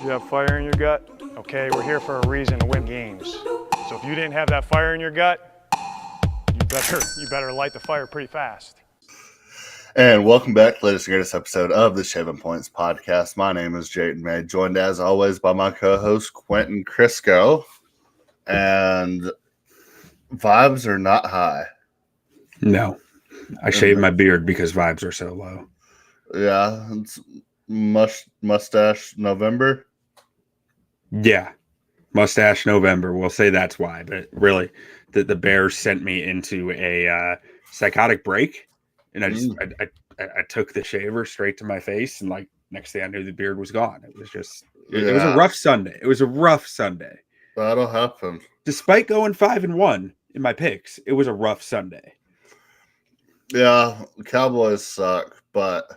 You have fire in your gut? Okay, we're here for a reason, to win games. So if you didn't have that fire in your gut, you better light the fire pretty fast. And welcome back to the latest and greatest episode of the Shaving Points podcast. My name is Jayden May, joined as always by my co-host Quentin Crisco. And vibes are not high. No, I shaved my beard because vibes are so low. Yeah, it's mustache November. Yeah, mustache November. We'll say that's why. But really, the Bears sent me into a psychotic break, and I took the shaver straight to my face, and like next thing I knew, the beard was gone. It was just it was a rough Sunday. It was a rough Sunday. That'll happen. Despite going 5-1 in my picks, it was a rough Sunday. Yeah, Cowboys suck, but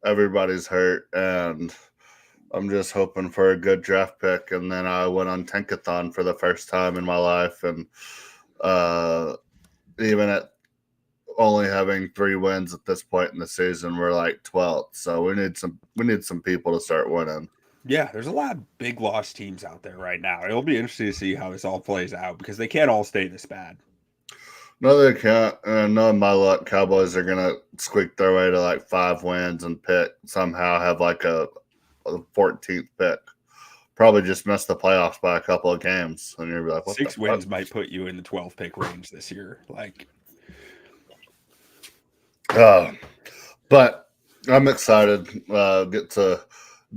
everybody's hurt, and I'm just hoping for a good draft pick. And then I went on Tankathon for the first time in my life, and even at only having 3 wins at this point in the season, we're like 12th. So we need some people to start winning. Yeah, there's a lot of big loss teams out there right now. It'll be interesting to see how this all plays out because they can't all stay this bad. No, they can't. And knowing my luck, Cowboys are gonna squeak their way to like 5 wins and somehow have like a 14th pick. Probably just miss the playoffs by a couple of games, and you're like, what 6 wins might put you in the 12th pick range this year. But I'm excited.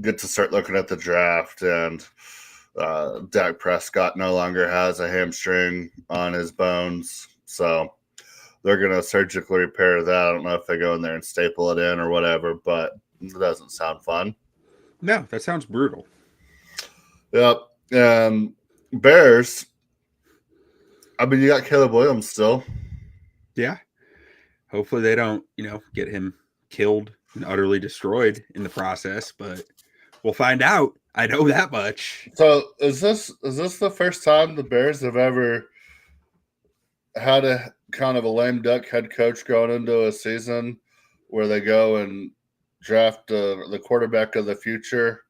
Get to start looking at the draft, and Dak Prescott no longer has a hamstring on his bones, so they're going to surgically repair that. I don't know if they go in there and staple it in or whatever, but it doesn't sound fun. No, that sounds brutal. Yep. And Bears, I mean, you got Caleb Williams still. Yeah. Hopefully they don't, get him killed and utterly destroyed in the process, but we'll find out. I know that much. So is this the first time the Bears have ever had a kind of a lame duck head coach going into a season where they go and draft the quarterback of the future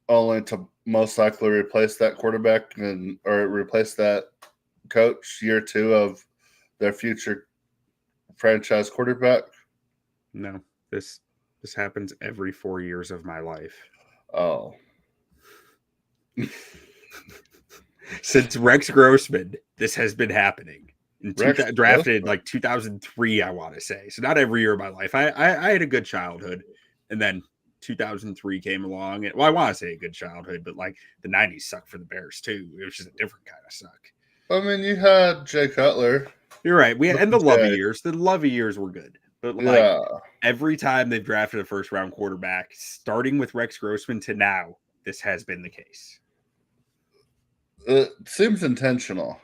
only to most likely replace that quarterback or replace that coach year 2 of their future franchise quarterback? No, this happens every 4 years of my life. Oh. Since Rex Grossman, this has been happening. Drafted like 2003, I want to say. So not every year of my life. I had a good childhood, and then 2003 came along. I want to say a good childhood, but like the 90s sucked for the Bears too. It was just a different kind of suck. I mean, you had Jay Cutler. You're right. And the Lovey years. The Lovey years were good. But every time they've drafted a first-round quarterback, starting with Rex Grossman to now, this has been the case. It seems intentional.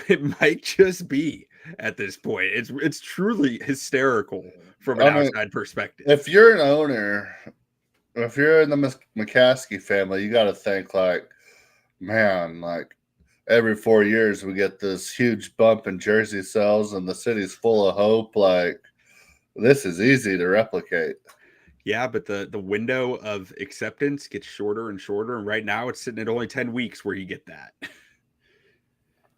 It might just be at this point. It's truly hysterical from an outside perspective. If you're an owner, if you're in the McCaskey family, you got to think like, man, like every 4 years we get this huge bump in jersey sales and the city's full of hope. Like, this is easy to replicate. Yeah, but the window of acceptance gets shorter and shorter. And right now it's sitting at only 10 weeks where you get that.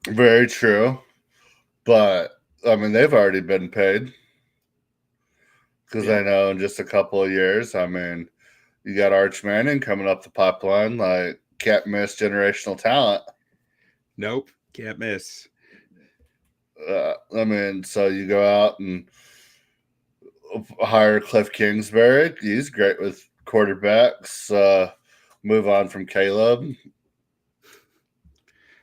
Very true. But, I mean, they've already been paid. Because I know in just a couple of years, I mean, you got Arch Manning coming up the pipeline. Like, can't miss generational talent. Nope, can't miss. I mean, so you go out and hire Cliff Kingsbury. He's great with quarterbacks. Move on from Caleb.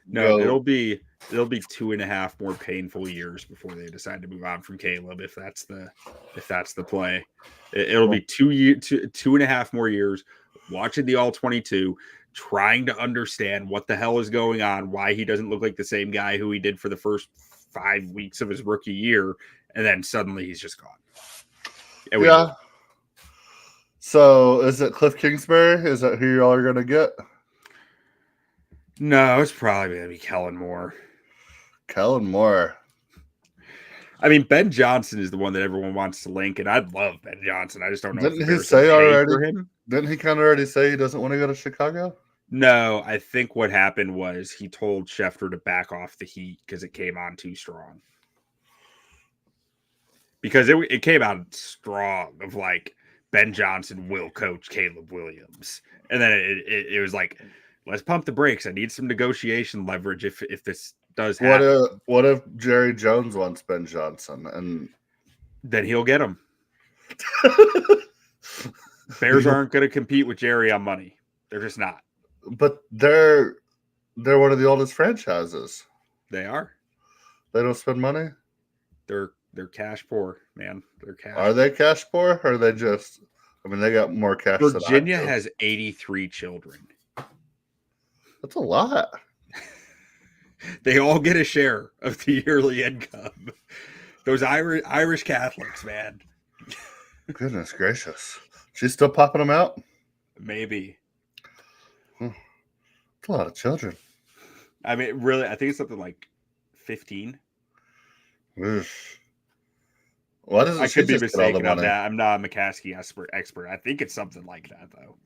No, it'll be 2.5 more painful years before they decide to move on from Caleb. If that's the play, it'll be 2.5 more years watching the All-22, trying to understand what the hell is going on, why he doesn't look like the same guy who he did for the first 5 weeks of his rookie year, and then suddenly he's just gone. Yeah. So is it Cliff Kingsbury? Is that who y'all are going to get? No, it's probably going to be Kellen Moore. Kellen Moore. I mean, Ben Johnson is the one that everyone wants to link, and I'd love Ben Johnson. I just don't know if the Didn't he Bears say would pay already? for him. Didn't he kind of already say he doesn't want to go to Chicago? No, I think what happened was he told Schefter to back off the heat because it came on too strong. Because it came out strong of like Ben Johnson will coach Caleb Williams, and then it was like, let's pump the brakes. I need some negotiation leverage if this does happen. What if Jerry Jones wants Ben Johnson and then he'll get him. Bears aren't going to compete with Jerry on money. They're just not. But they're one of the oldest franchises. They are. They don't spend money. They're cash poor, man. They're cash. Are they cash poor, or are they just? I mean, they got more cash. Virginia has 83 children. That's a lot. They all get a share of the yearly income. Those Irish Catholics, man. Goodness gracious. She's still popping them out? Maybe. That's a lot of children. I mean, really, I think it's something like 15. Oof. Why doesn't I she could be just get all the mistaken on money? that. I'm not a McCaskey expert. I think it's something like that, though.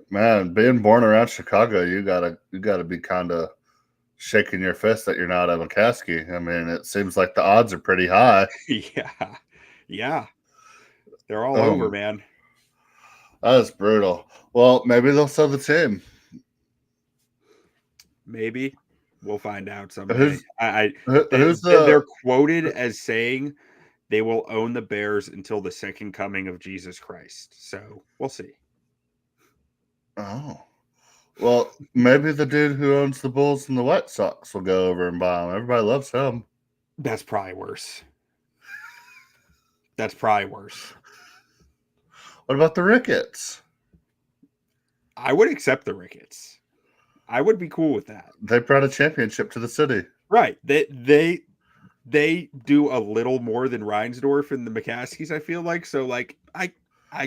Man, being born around Chicago, you gotta be kind of shaking your fist that you're not a McCaskey. I mean, it seems like the odds are pretty high. Yeah. They're all over, man. That is brutal. Well, maybe they'll sell the team. Maybe. We'll find out someday. Who's they're quoted as saying they will own the Bears until the second coming of Jesus Christ. So we'll see. Oh. Well, maybe the dude who owns the Bulls and the White Sox will go over and buy them. Everybody loves him. That's probably worse. What about the Ricketts? I would accept the Ricketts. I would be cool with that. They brought a championship to the city. Right. They do a little more than Reinsdorf and the McCaskies, I feel like. So, like, I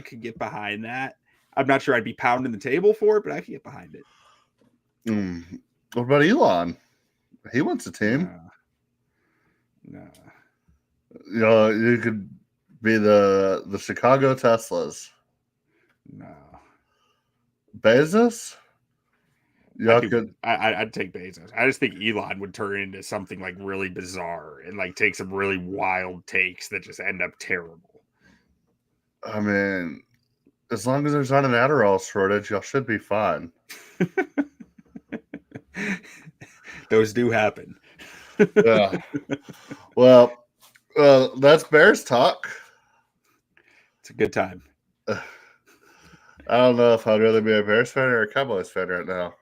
could get behind that. I'm not sure I'd be pounding the table for it, but I could get behind it. What about Elon? He wants a team. No. You know, you could be the Chicago Teslas. No. Bezos? I'd take Bezos. I just think Elon would turn into something like really bizarre and like take some really wild takes that just end up terrible. I mean, as long as there's not an Adderall shortage, y'all should be fine. Those do happen. Yeah. Well, that's Bears talk. It's a good time. I don't know if I'd rather be a Bears fan or a Cowboys fan right now.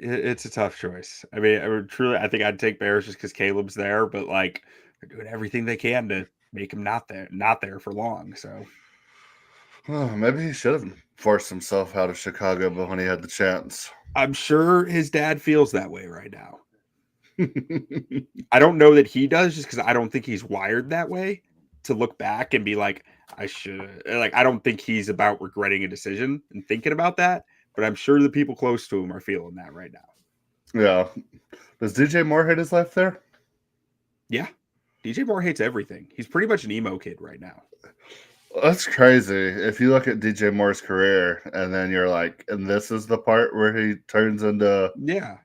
It's a tough choice. I mean, I think I'd take Bears just because Caleb's there, but like they're doing everything they can to make him not there for long. So maybe he should have forced himself out of Chicago, but when he had the chance. I'm sure his dad feels that way right now. I don't know that he does, just because I don't think he's wired that way to look back and be like, I should. Like, I don't think he's about regretting a decision and thinking about that. But I'm sure the people close to him are feeling that right now. Yeah. Does DJ Moore hate his life there? Yeah. DJ Moore hates everything. He's pretty much an emo kid right now. That's crazy. If you look at DJ Moore's career and then you're like, and this is the part where he turns into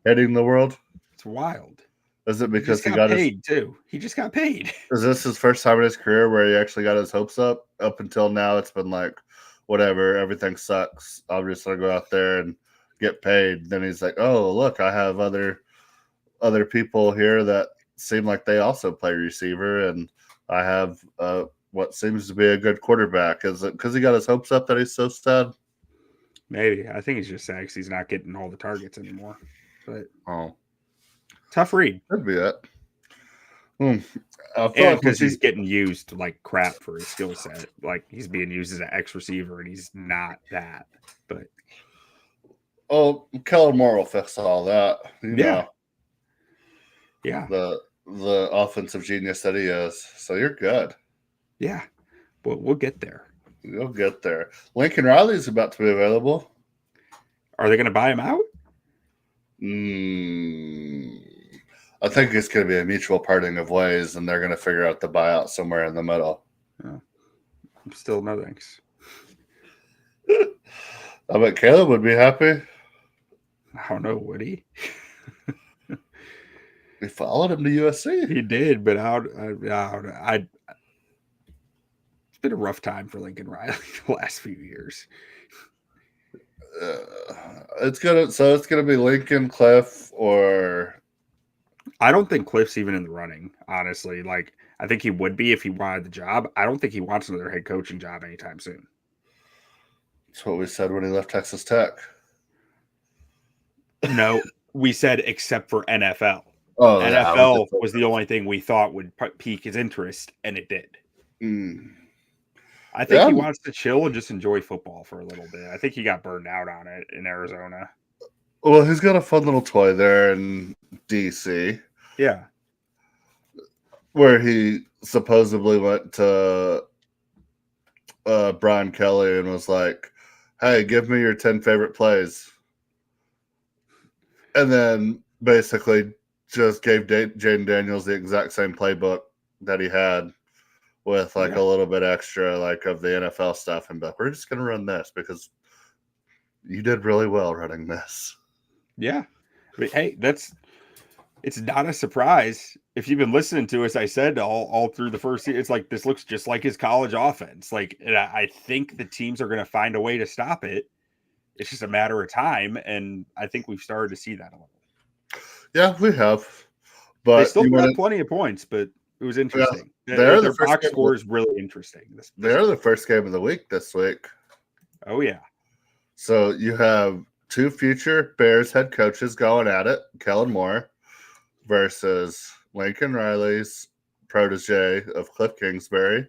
hating the world? It's wild. Is it because he got paid too? He just got paid. Is this his first time in his career where he actually got his hopes up? Up until now, it's been like, whatever, everything sucks. I'm just gonna go out there and get paid. Then he's like, oh, look, I have other people here that seem like they also play receiver, and I have what seems to be a good quarterback. Is it because he got his hopes up that he's so sad? Maybe. I think he's just sad because he's not getting all the targets anymore. But tough read. Could be it. And because he's getting used like crap for his skill set. Like he's being used as an X receiver and he's not that. But Kellen Moore will fix all that. You know. Yeah. The offensive genius that he is. So you're good. Yeah. But we'll get there. You'll get there. Lincoln Riley's about to be available. Are they going to buy him out? I think it's going to be a mutual parting of ways, and they're going to figure out the buyout somewhere in the middle. Still no thanks. I bet Caleb would be happy. I don't know, would he? He followed him to USC. He did, but it's been a rough time for Lincoln Riley the last few years. It's gonna be Lincoln, Cliff, or I don't think Cliff's even in the running, honestly. Like, I think he would be if he wanted the job. I don't think he wants another head coaching job anytime soon. That's what we said when he left Texas Tech. No, we said except for NFL. Oh, NFL was the only thing we thought would pique his interest, and it did. I think he wants to chill and just enjoy football for a little bit. I think he got burned out on it in Arizona. Well, he's got a fun little toy there in DC. Yeah. Where he supposedly went to Brian Kelly and was like, hey, give me your 10 favorite plays. And then basically just gave Jaden Daniels the exact same playbook that he had with a little bit extra of the NFL stuff. And we're just going to run this because you did really well running this. Yeah. But hey, it's not a surprise. If you've been listening to us, I said all through the first year, it's like this looks just like his college offense. And I think the teams are going to find a way to stop it. It's just a matter of time, and I think we've started to see that a little. Yeah, we have. But they still got plenty of points, but it was interesting. Yeah, their box score is really interesting. They're the first game of the week this week. Oh, yeah. So you have two future Bears head coaches going at it, Kellen Moore versus Lincoln Riley's protege of Cliff Kingsbury.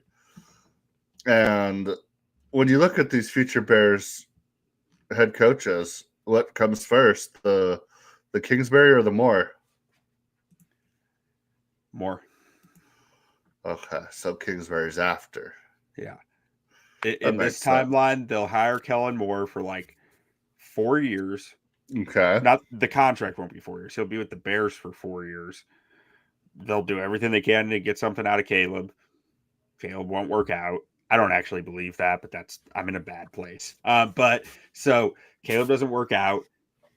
And when you look at these future Bears head coaches, what comes first, the Kingsbury or the Moore? Moore. Okay, so Kingsbury's after. Yeah. In this timeline, they'll hire Kellen Moore for 4 years. Okay. Not the contract won't be 4 years. He'll be with the Bears for 4 years. They'll do everything they can to get something out of Caleb. Caleb won't work out. I don't actually believe that, but I'm in a bad place. But so Caleb doesn't work out.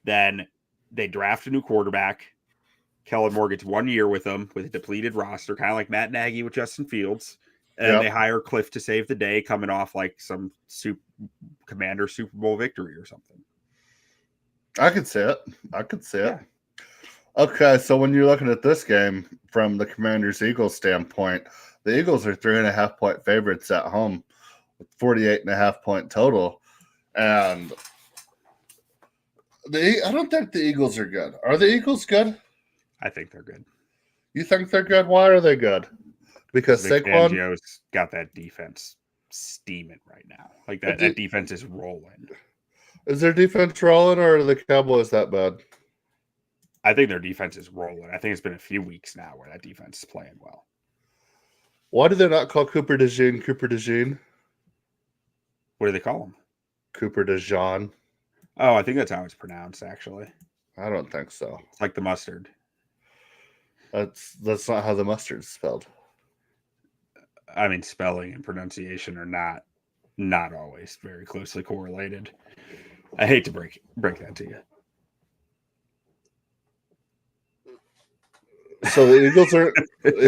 Then they draft a new quarterback. Kellen Moore gets 1 year with them with a depleted roster, kind of like Matt Nagy with Justin Fields. And they hire Cliff to save the day, coming off some Commander Super Bowl victory or something. I could see it. Yeah. Okay, so when you're looking at this game from the Commanders-Eagles standpoint, the Eagles are 3.5-point favorites at home with 48.5-point total. And I don't think the Eagles are good. Are the Eagles good? I think they're good. You think they're good? Why are they good? Because Saquon Fangio's got that defense steaming right now. That defense is rolling. Is their defense rolling, or are the Cowboys that bad? I think their defense is rolling. I think it's been a few weeks now where that defense is playing well. Why do they not call Cooper DeJean Cooper DeJean? What do they call him? Cooper DeJean. Oh, I think that's how it's pronounced, actually. I don't think so. It's like the mustard. That's not how the mustard's spelled. I mean, spelling and pronunciation are not always very closely correlated. I hate to break that to you. So the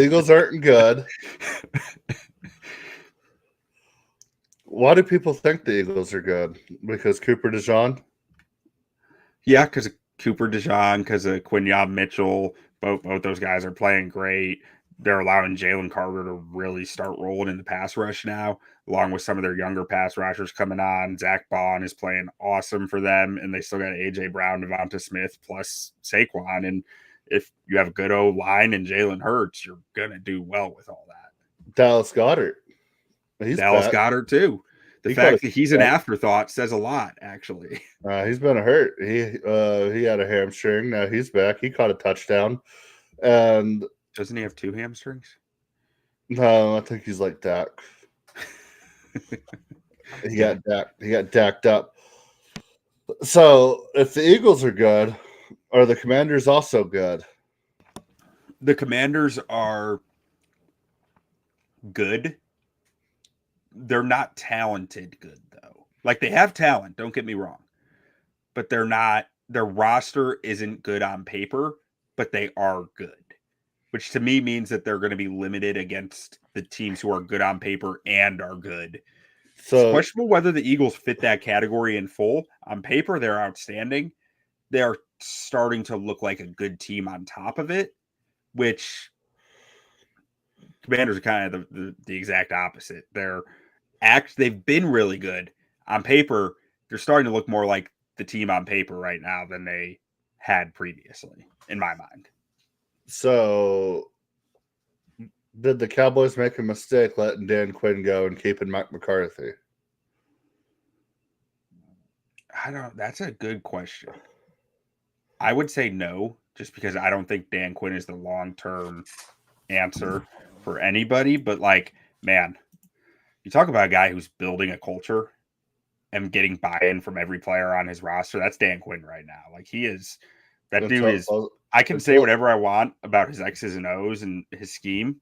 Eagles aren't good. Why do people think the Eagles are good? Because Cooper DeJean? Yeah, because of Cooper DeJean, because of Quinyon Mitchell. Both those guys are playing great. They're allowing Jalen Carter to really start rolling in the pass rush now, along with some of their younger pass rushers coming on. Zach Bond is playing awesome for them, and they still got A.J. Brown, Devonta Smith, plus Saquon. And if you have a good O-line and Jalen Hurts, you're going to do well with all that. Dallas Goedert. Goedert, too. The fact that he's an afterthought says a lot, actually. He's been hurt. He had a hamstring. Now he's back. He caught a touchdown. And doesn't he have 2 hamstrings? No, I think he's like Dak. He got dacked up. So if the Eagles are good, are the Commanders also good? The Commanders are good. They're not talented good, though. Like, they have talent, don't get me wrong. But they're not, their roster isn't good on paper, but they are good. Which to me means that they're going to be limited against the teams who are good on paper and are good. It's So questionable whether the Eagles fit that category in full. On paper, they're outstanding. They're starting to look like a good team on top of it, which Commanders are kind of the exact opposite. They've been really good. On paper, they're starting to look more like the team on paper right now than they had previously, in my mind. So, did the Cowboys make a mistake letting Dan Quinn go and keeping Mike McCarthy? That's a good question. I would say no, just because I don't think Dan Quinn is the long-term answer for anybody. But, like, man, you talk about a guy who's building a culture and getting buy-in from every player on his roster. That's Dan Quinn right now. Like, he is – that dude is – I can say whatever I want about his X's and O's and his scheme,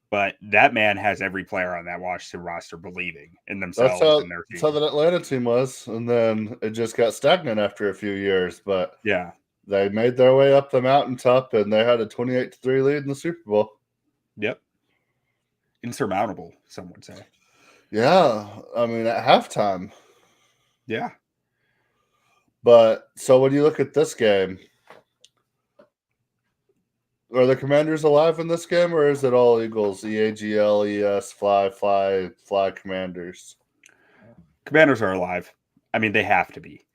but that man has every player on that Washington roster believing in themselves and their team. That's how that Atlanta team was, and then it just got stagnant after a few years. But yeah, they made their way up the mountaintop, and they had a 28-3 lead in the Super Bowl. Yep. Insurmountable, some would say. Yeah, I mean, at halftime. Yeah. But so when you look at this game, are the Commanders alive in this game, or is it all Eagles? EAGLES, fly, Commanders. Commanders are alive. I mean, they have to be,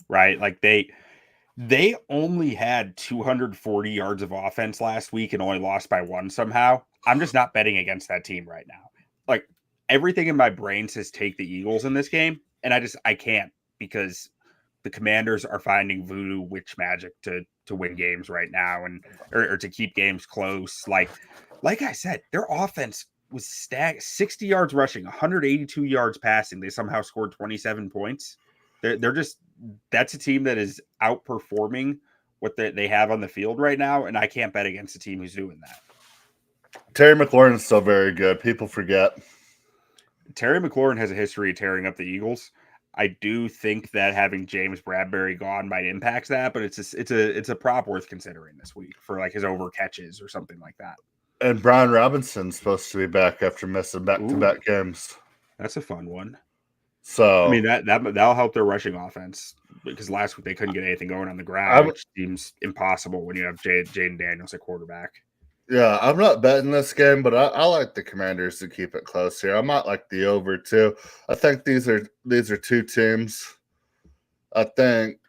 right? Like they only had 240 yards of offense last week and only lost by 1 somehow. I'm just not betting against that team right now. Like, everything in my brain says take the Eagles in this game, and I can't, because the Commanders are finding voodoo witch magic to win games right now, and or to keep games close. Like I said, their offense was 60 yards rushing, 182 yards passing. They somehow scored 27 points. They're just, that's a team that is outperforming what they have on the field right now, and I can't bet against a team who's doing that. Terry McLaurin is still very good. People forget. Terry McLaurin has a history of tearing up the Eagles. I do think that having James Bradbury gone might impact that, but it's a prop worth considering this week for like his over catches or something like that. And Brian Robinson's supposed to be back after missing back-to-back games. That's a fun one. So I mean that'll help their rushing offense, because last week they couldn't get anything going on the ground, which seems impossible when you have Jaden Daniels at quarterback. Yeah, I'm not betting this game, but I like the Commanders to keep it close here. I might like the over too. I think these are two teams. I think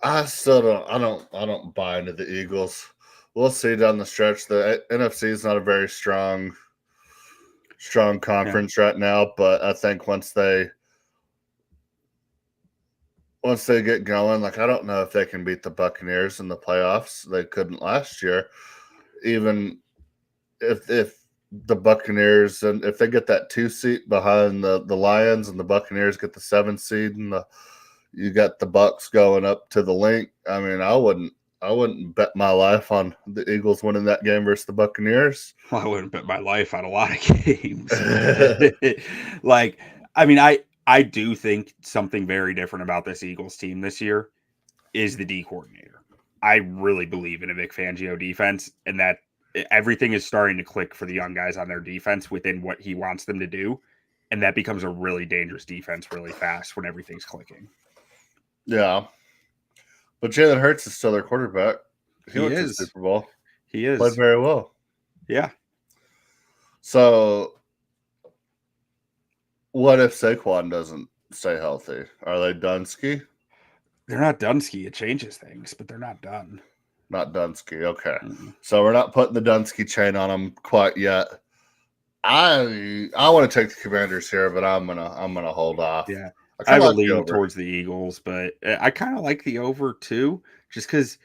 I don't buy into the Eagles. We'll see down the stretch. The NFC is not a very strong conference right now, but I think once they get going, like, I don't know if they can beat the Buccaneers in the playoffs. They couldn't last year. Even if the Buccaneers, and if they get that 2 seat behind the Lions, and the Buccaneers get the 7 seed, and you got the Bucs going up to the link. I mean, I wouldn't bet my life on the Eagles winning that game versus the Buccaneers. Well, I wouldn't bet my life on a lot of games. Like, I mean, I do think something very different about this Eagles team this year is the D coordinator. I really believe in a Vic Fangio defense, and that everything is starting to click for the young guys on their defense within what he wants them to do. And that becomes a really dangerous defense really fast when everything's clicking. Yeah. But Jalen Hurts is still their quarterback. He went is. to the Super Bowl. He is. Played very well. Yeah. So what if Saquon doesn't stay healthy? Are they Dunsky? They're not Dunsky. It changes things, but they're not done. Not Dunsky. Okay. Mm-hmm. So we're not putting the Dunsky chain on them quite yet. I want to take the Commanders here, but I'm gonna hold off. Yeah. I have a lean towards the Eagles, but I kind of like the over too, just because,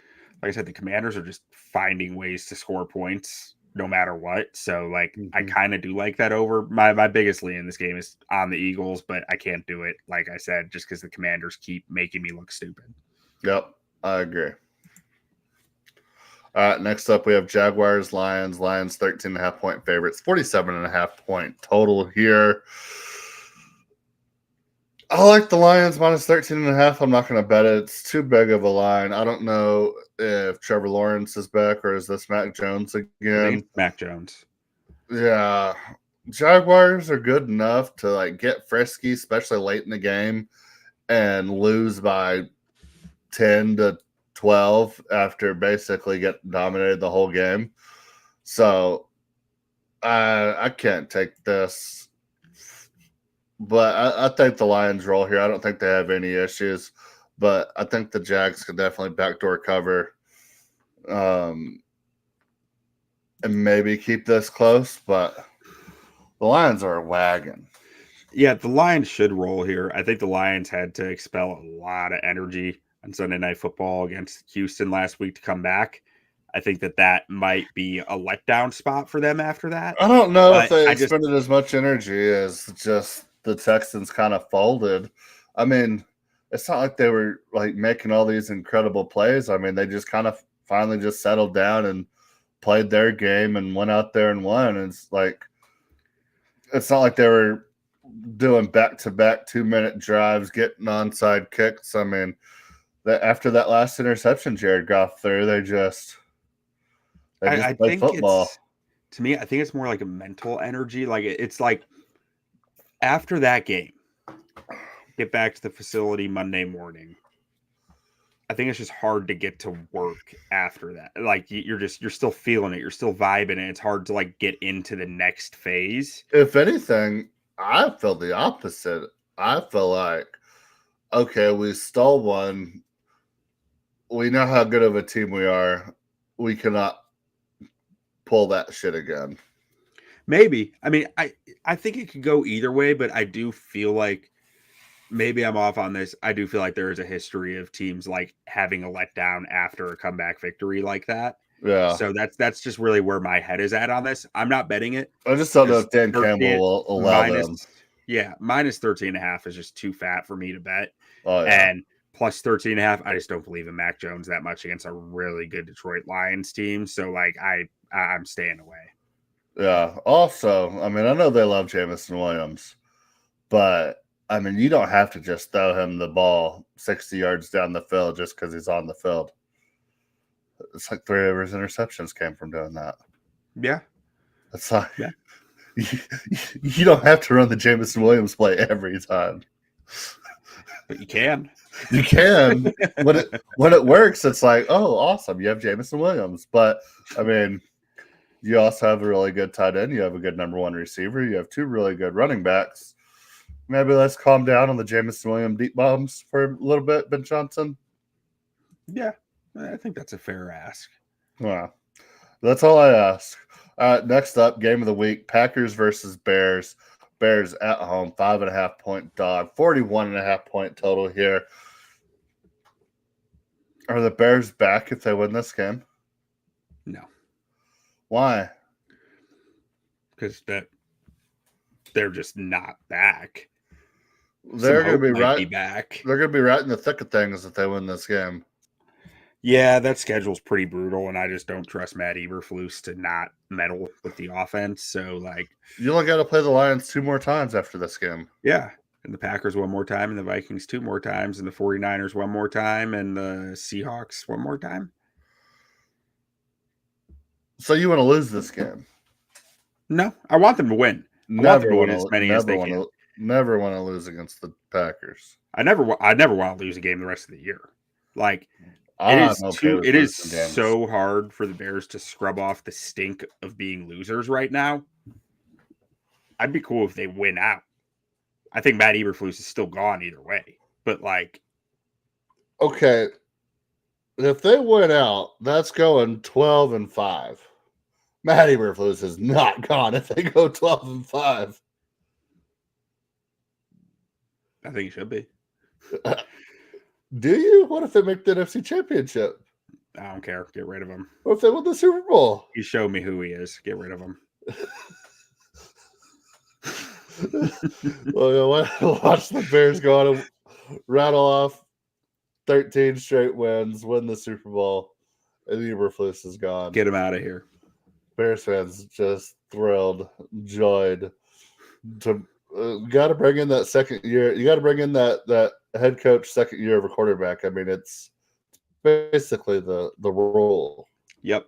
like I said, the Commanders are just finding ways to score points no matter what. So, like, I kind of do like that over. My biggest lean in this game is on the Eagles, but I can't do it, like I said, just because the Commanders keep making me look stupid. Yep, I agree. Next up, we have Jaguars, Lions. Lions 13.5-point favorites, 47.5-point total here. I like the Lions minus 13.5. I'm not going to bet it. It's too big of a line. I don't know if Trevor Lawrence is back or is this Mac Jones again. Mac Jones. Yeah. Jaguars are good enough to like get frisky, especially late in the game, and lose by 10 to 12 after basically getting dominated the whole game. So I can't take this. But I think the Lions roll here. I don't think they have any issues. But I think the Jags could definitely backdoor cover and maybe keep this close. But the Lions are a wagon. Yeah, the Lions should roll here. I think the Lions had to expel a lot of energy on Sunday Night Football against Houston last week to come back. I think that might be a letdown spot for them after that. I don't know if they expended as much energy as just the Texans kind of folded. I mean, it's not like they were like making all these incredible plays. I mean, they just kind of finally just settled down and played their game and went out there and won. And it's not like they were doing back-to-back 2-minute drives, getting onside kicks. I mean, after that last interception Jared Goff threw, they just play football. To me, I think it's more like a mental energy. Like it's like after that game, get back to the facility Monday morning. I think it's just hard to get to work after that. Like you're still feeling it. You're still vibing it. It's hard to like get into the next phase. If anything, I feel the opposite. I feel like, okay, we stole one. We know how good of a team we are. We cannot pull that shit again. Maybe. I mean, I think it could go either way, but I do feel like maybe I'm off on this. I do feel like there is a history of teams like having a letdown after a comeback victory like that. Yeah. So that's just really where my head is at on this. I'm not betting it. I just don't know if Dan Campbell will allow them. Yeah, minus 13.5 is just too fat for me to bet. Oh, yeah. And plus 13.5, I just don't believe in Mac Jones that much against a really good Detroit Lions team. So like I'm staying away. Yeah. Also, I mean, I know they love Jameson Williams, but I mean, you don't have to just throw him the ball 60 yards down the field just because he's on the field. It's like 3 of his interceptions came from doing that. Yeah. It's like you don't have to run the Jameson Williams play every time. But you can. You can. when it works, it's like, oh, awesome. You have Jameson Williams. But, I mean, you also have a really good tight end. You have a good number one receiver. You have 2 really good running backs. Maybe let's calm down on the Jameson Williams deep bombs for a little bit, Ben Johnson. Yeah, I think that's a fair ask. Wow. That's all I ask. Next up, game of the week, Packers versus Bears. Bears at home, 5.5-point dog, 41.5-point total here. Are the Bears back if they win this game? No. Why? Because they're just not back. They're going to be back. They're going to be right in the thick of things if they win this game. Yeah, that schedule's pretty brutal, and I just don't trust Matt Eberflus to not meddle with the offense. So, like, you only got to play the Lions 2 more times after this game. Yeah, and the Packers 1 more time, and the Vikings 2 more times, and the 49ers 1 more time, and the Seahawks 1 more time. So you want to lose this game? No, I want them to win. Never want to lose against the Packers. I never want to lose a game the rest of the year. Like, it is so hard for the Bears to scrub off the stink of being losers right now. I'd be cool if they win out. I think Matt Eberflus is still gone either way. But, like... Okay. If they win out, that's going 12-5. Matt Eberflus is not gone if they go 12-5. I think he should be. Do you? What if they make the NFC Championship? I don't care. Get rid of him. What if they win the Super Bowl? You show me who he is. Get rid of him. Well, watch the Bears go on and rattle off 13 straight wins, win the Super Bowl, and Eberflus is gone. Get him out of here. Bears fans just thrilled, joyed. To got to bring in that second year. You got to bring in that head coach second year of a quarterback. I mean, it's basically the rule. Yep,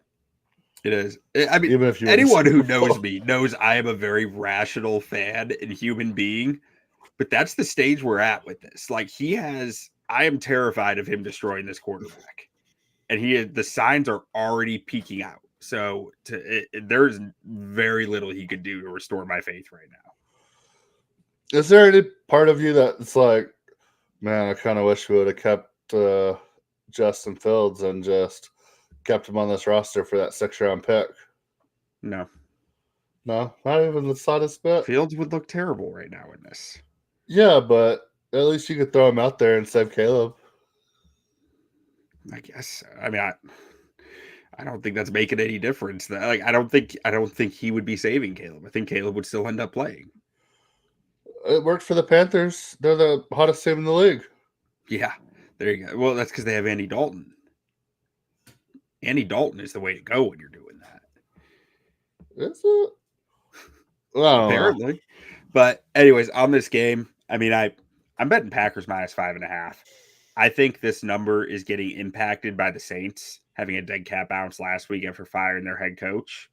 it is. I mean, Even if you anyone who knows me knows I am a very rational fan and human being. But that's the stage we're at with this. Like I am terrified of him destroying this quarterback, and the signs are already peeking out. So there's very little he could do to restore my faith right now. Is there any part of you that's like, man, I kind of wish we would have kept Justin Fields and just kept him on this roster for that 6th-round pick? No, not even the slightest bit. Fields would look terrible right now in this. Yeah, but at least you could throw him out there and save Caleb. I guess. I mean, I don't think that's making any difference. I don't think he would be saving Caleb. I think Caleb would still end up playing. It worked for the Panthers. They're the hottest team in the league. Yeah, there you go. Well, that's because they have Andy Dalton. Andy Dalton is the way to go when you're doing that. Is it? Well, apparently. But anyways, on this game, I mean, I'm betting Packers -5.5. I think this number is getting impacted by the Saints having a dead cat bounce last week after firing their head coach.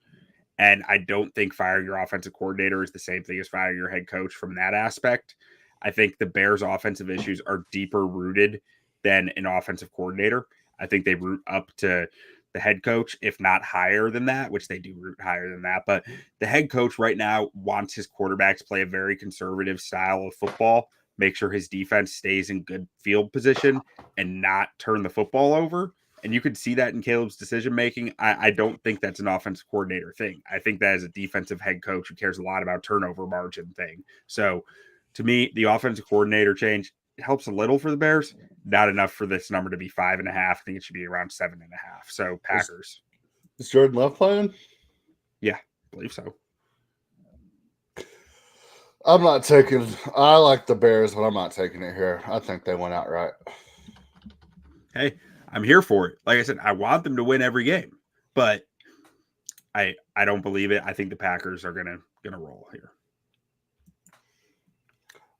And I don't think firing your offensive coordinator is the same thing as firing your head coach from that aspect. I think the Bears' offensive issues are deeper rooted than an offensive coordinator. I think they root up to the head coach, if not higher than that, which they do root higher than that. But the head coach right now wants his quarterbacks to play a very conservative style of football, make sure his defense stays in good field position and not turn the football over. And you could see that in Caleb's decision-making. I don't think that's an offensive coordinator thing. I think that is a defensive head coach who cares a lot about turnover margin thing. So to me, the offensive coordinator change, it helps a little for the Bears, not enough for this number to be 5.5. I think it should be around 7.5. So Packers. Is Jordan Love playing? Yeah, I believe so. I'm not taking. I like the Bears, but I'm not taking it here. I think they went outright. Hey, I'm here for it. Like I said, I want them to win every game, but I don't believe it. I think the Packers are gonna roll here.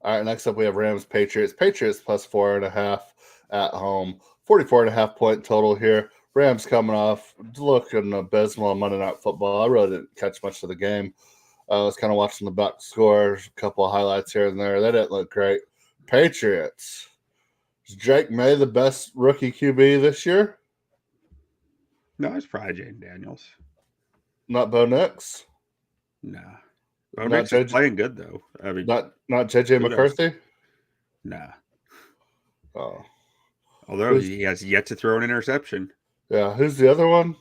All right, next up we have Rams Patriots. Patriots +4.5 at home. 44.5 point total here. Rams coming off looking abysmal on Monday Night Football. I really didn't catch much of the game. I was kind of watching the box scores, a couple of highlights here and there. They didn't look great. Patriots. Is Drake May the best rookie QB this year? No, it's probably Jaden Daniels. Not Bo Nix? Nah. Bo Nix is playing good, though. I mean, not JJ McCarthy? Nah. Oh. Although he has yet to throw an interception. Yeah. Who's the other one?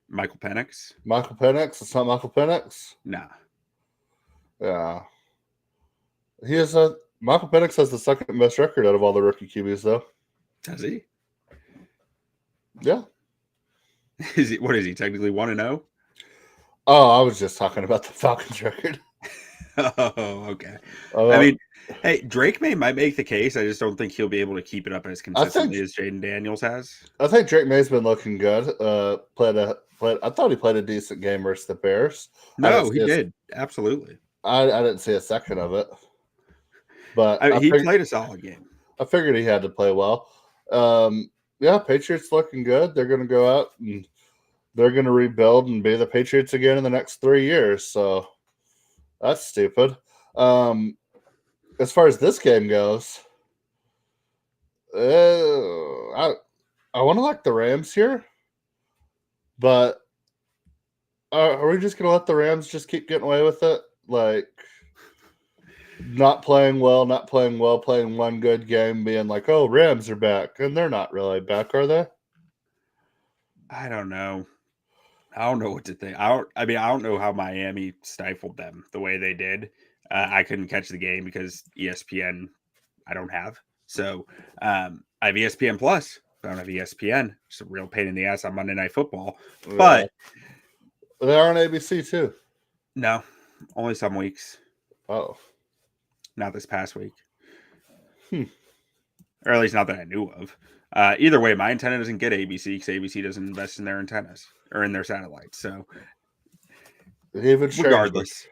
Michael Penix. Michael Penix? It's not Michael Penix? Nah. Yeah. Michael Penix has the second best record out of all the rookie QBs, though. Does he? Yeah. What is he, technically 1-0? Oh, I was just talking about the Falcons record. Oh, okay. I mean, hey, Drake might make the case. I just don't think he'll be able to keep it up as consistently as Jaden Daniels has. I think Drake May's been looking good. I thought he played a decent game versus the Bears. No, he did. Absolutely. I didn't see a second of it. But he played a solid game. I figured he had to play well. Yeah, Patriots looking good. They're going to go out and they're going to rebuild and be the Patriots again in the next 3 years. So that's stupid. As far as this game goes, I want to like the Rams here, but are we just going to let the Rams just keep getting away with it? Like, not playing well, playing one good game, being like, oh, Rams are back. And they're not really back, are they? I don't know. I don't know what to think. I don't know how Miami stifled them the way they did. I couldn't catch the game because ESPN I don't have. So I have ESPN Plus. I don't have ESPN. It's a real pain in the ass on Monday Night Football. Yeah. But they are on ABC too. No, only some weeks. Oh. Not this past week. or at least not that I knew of. Either way, my antenna doesn't get ABC because ABC doesn't invest in their antennas or in their satellites. So Even regardless,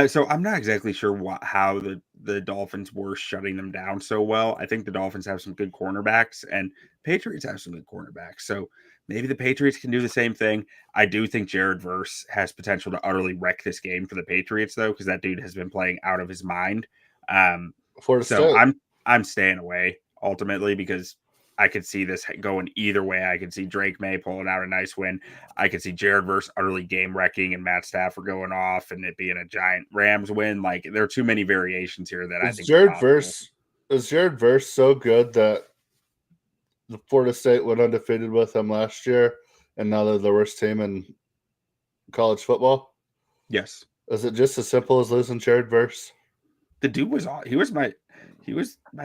so I'm not exactly sure how the Dolphins were shutting them down so well. I think the Dolphins have some good cornerbacks, and Patriots have some good cornerbacks. So maybe the Patriots can do the same thing. I do think Jared Verse has potential to utterly wreck this game for the Patriots, though, because that dude has been playing out of his mind. Florida So State. I'm staying away ultimately because I could see this going either way. I could see Drake May pulling out a nice win. I could see Jared Verse utterly game wrecking and Matt Stafford going off and it being a giant Rams win. Like there are too many variations here that I think Is Jared Verse so good that the Florida State went undefeated with him last year, and now they're the worst team in college football? Yes. Is it just as simple as losing Jared Verse? The dude was on. He was my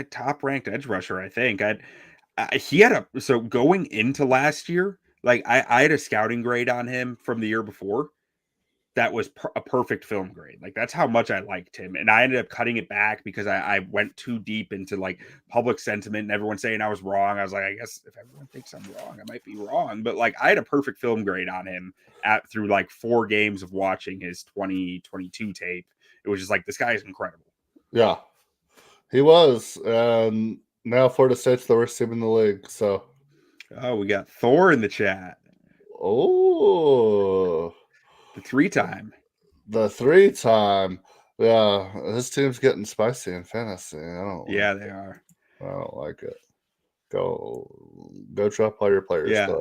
top ranked edge rusher. I think he had so going into last year, like I had a scouting grade on him from the year before. That was a perfect film grade. Like that's how much I liked him. And I ended up cutting it back because I went too deep into like public sentiment and everyone saying I was wrong. I was like, I guess if everyone thinks I'm wrong, I might be wrong. But like I had a perfect film grade on him through like 4 games of watching his 2022 tape. It was just like, this guy is incredible. Yeah, he was. Now Florida State's the worst team in the league. So, we got Thor in the chat. Oh, the 3-time. The 3-time. Yeah, this team's getting spicy in fantasy. Yeah, they are. I don't like it. Go drop all your players. Yeah.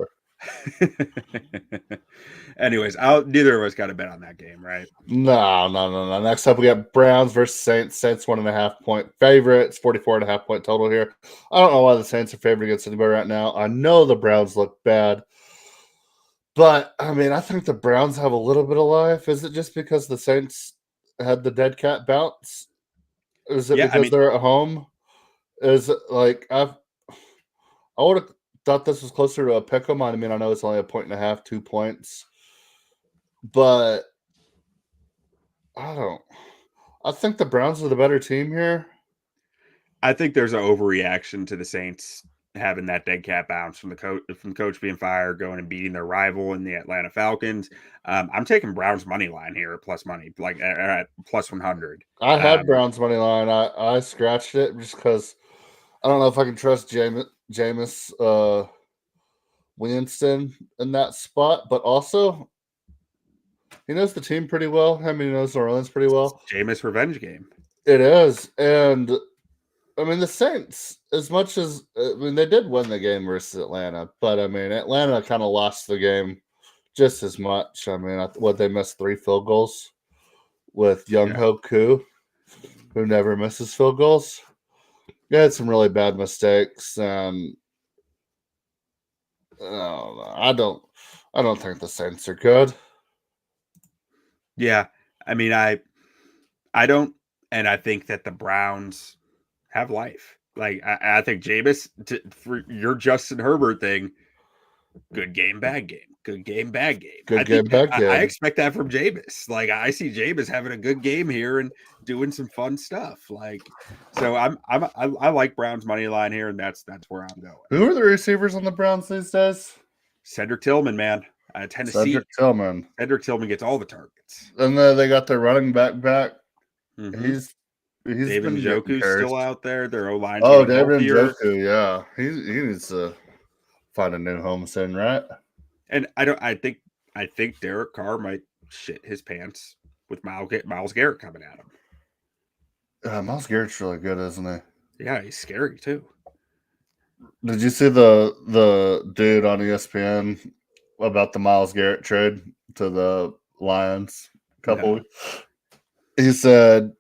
Anyways, neither of us got a bet on that game, right? No. Next up, we got Browns versus Saints. Saints 1.5 point favorites, 44.5 point total here. I don't know why the Saints are favored against anybody right now. I know the Browns look bad, but I mean, I think the Browns have a little bit of life. Is it just because the Saints had the dead cat bounce? Is it because they're at home? Is it like I would have thought this was closer to a pick 'em. I mean, I know it's only 1.5, 2 points, but I think the Browns are the better team here. I think there's an overreaction to the Saints having that dead cat bounce from the coach being fired, going and beating their rival in the Atlanta Falcons. I'm taking Browns money line here at plus money, like at plus 100. I had Browns money line. I scratched it just because I don't know if I can trust Jameis Winston in that spot, but also he knows the team pretty well. I mean, he knows New Orleans pretty well. Jameis revenge game. It is, and I mean the Saints. As much as they did win the game versus Atlanta, but I mean Atlanta kind of lost the game just as much. I mean, they missed 3 field goals with Young Ho Koo, who never misses field goals. He had some really bad mistakes, and I don't think the Saints are good. Yeah, I mean, I don't, and I think that the Browns have life. Like I think Jameis, for your Justin Herbert thing, good game, bad game. Good game, bad game. Good game, bad game. I expect that from Jameis. Like I see Jameis having a good game here and doing some fun stuff. Like so, I like Browns money line here, and that's where I'm going. Who are the receivers on the Browns these days? Cedric Tillman, man. Tennessee. Cedric Tillman gets all the targets. And they got their running back. Mm-hmm. He's David Njoku's still out there. Their O-line. Oh, David Njoku, yeah. He needs to find a new home soon, right? And I think Derek Carr might shit his pants with Myles Garrett coming at him. Myles Garrett's really good, isn't he? Yeah, he's scary too. Did you see the dude on ESPN about the Myles Garrett trade to the Lions a couple weeks? He said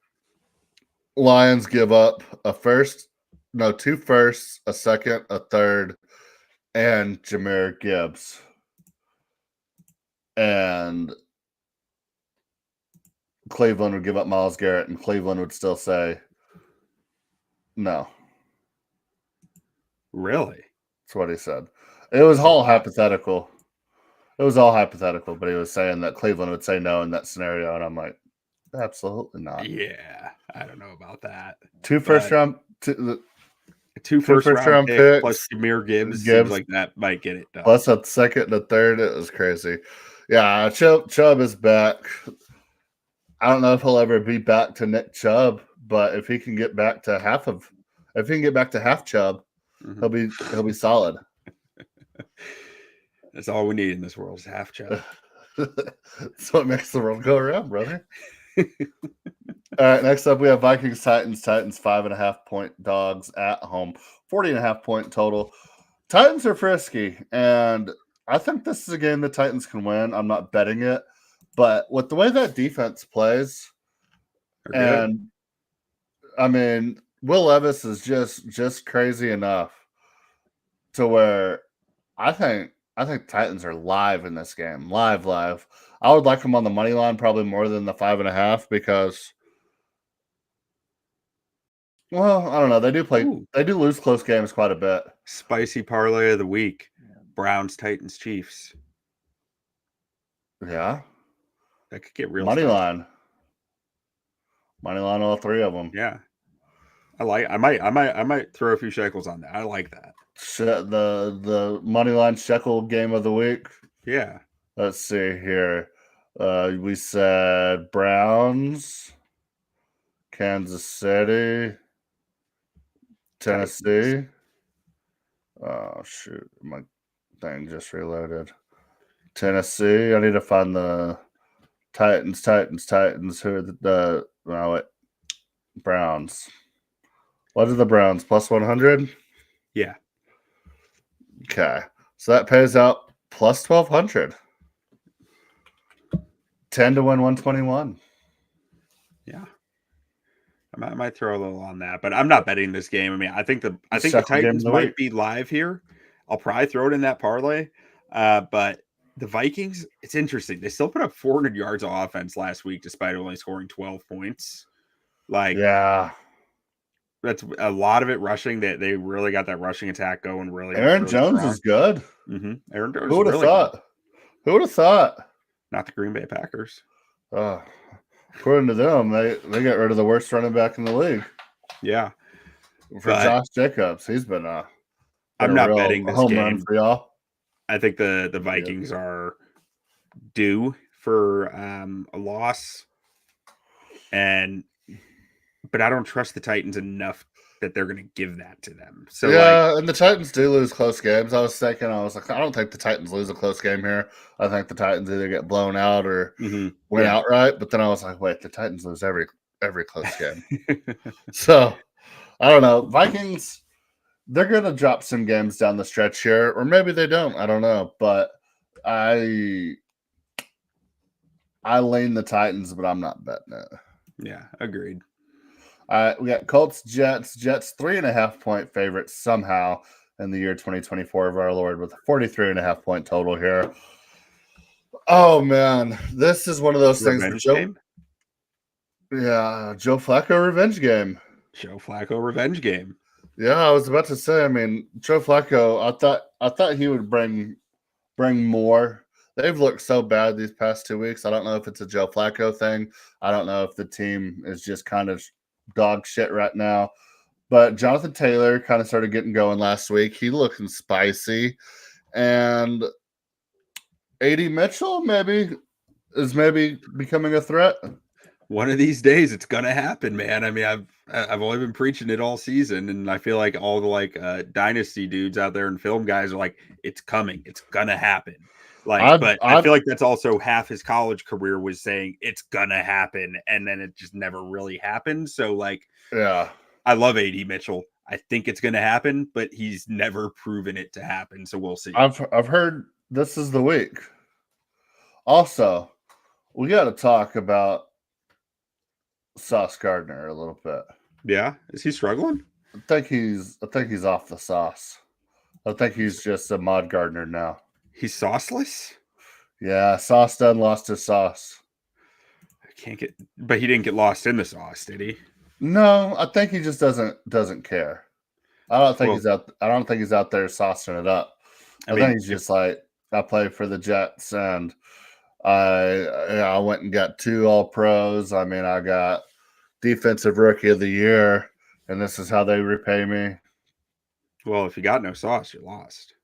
Lions give up 2 firsts, a second, a third, and Jahmyr Gibbs. And Cleveland would give up Myles Garrett, and Cleveland would still say no. Really? That's what he said. It was all hypothetical. But he was saying that Cleveland would say no in that scenario, and I'm like, absolutely not. Yeah, I don't know about that. 2 first round. 2 first first-round round picks plus picks. Jahmyr Gibbs seems Gibbs like that might get it done. plus a second and a third. It was crazy. Yeah, Chubb is back. I don't know if he'll ever be back to Nick Chubb, but if he can get back to half Chubb, Mhm. he'll be solid. That's all we need in this world is half Chubb. That's what makes the world go around, brother. All right, next up we have Vikings Titans. Titans 5.5-point dogs at home, 40.5-point total. Titans are frisky, and I think this is a game the Titans can win. I'm not betting it, but with the way that defense plays, They're good. and I mean, Will Levis is just crazy enough to where I think Titans are live in this game. Live. I would like them on the money line probably more than the 5.5 because, well, I don't know. Ooh, They do lose close games quite a bit. spicy parlay of the week. Browns, Titans, Chiefs. Yeah. That could get real Money spicy. line. Money line, all three of them. Yeah. I might throw a few shekels on that. I like that. The money line shekel game of the week. Yeah. Let's see here. We said Browns, Kansas City, Tennessee. Titans. Oh shoot, my thing just reloaded. Tennessee. I need to find the Titans. Who are Browns? What are the Browns? Plus 100? Yeah. Okay. So that pays out plus 1,200. 10 to win 121. Yeah. I might throw a little on that, but I'm not betting this game. I mean, I think the Shekel game of Titans the might week. be live here. I'll probably throw it in that parlay. But the Vikings, it's interesting. They still put up 400 yards of offense last week, despite only scoring 12 points. Like, Yeah. that's a lot of it rushing. That they really got that rushing attack going. Aaron really Jones strong. is good. Aaron Jones Who would is have really thought? good. Who would have thought? Not the Green Bay Packers. According to them, they got rid of the worst running back in the league. Yeah. For But Josh Jacobs. He's been I'm a not real betting this home run game. for y'all. I think the Vikings are due for a loss, but I don't trust the Titans enough that they're going to give that to them. So Yeah, and the Titans do lose close games. I was like, I don't think the Titans lose a close game here. I think the Titans either get blown out or win outright. But then I was like, wait, the Titans lose every close game. So I don't know. Vikings, they're gonna drop some games down the stretch here, or maybe they don't. I don't know. But I lean the Titans, but I'm not betting it. Yeah, agreed. We got Colts, Jets 3.5-point favorites somehow in the year 2024 of our Lord with a 43.5-point total here. Oh man, this is one of those Revenge things. game? Yeah, Joe Flacco revenge game. Joe Flacco revenge game. Yeah, I was about to say. I mean, Joe Flacco. I thought he would bring more. They've looked so bad these past 2 weeks. I don't know if it's a Joe Flacco thing. I don't know if the team is just kind of dog shit right now. But Jonathan Taylor kind of started getting going last week. He looking spicy. And A.D. Mitchell is becoming a threat. One of these days it's gonna happen, man. I mean, I've only been preaching it all season, and I feel like all the dynasty dudes out there and film guys are like, it's coming, it's gonna happen. But I feel like that's also half his college career was saying it's gonna happen, and then it just never really happened. So yeah, I love A.D. Mitchell. I think it's gonna happen, but he's never proven it to happen. So we'll see. I've heard this is the week. Also, we got to talk about Sauce Gardner a little bit. Yeah, is he struggling? I think he's off the sauce. I think he's just a Mod Gardner now. He's sauceless? Yeah, Sauce done lost his sauce. But he didn't get lost in the sauce, did he? No, I think he just doesn't care. I don't think he's out there saucing it up. I think he's just like, I play for the Jets and I went and got 2 All-Pros. I mean, I got Defensive Rookie of the Year, and this is how they repay me. Well, if you got no sauce, you're lost.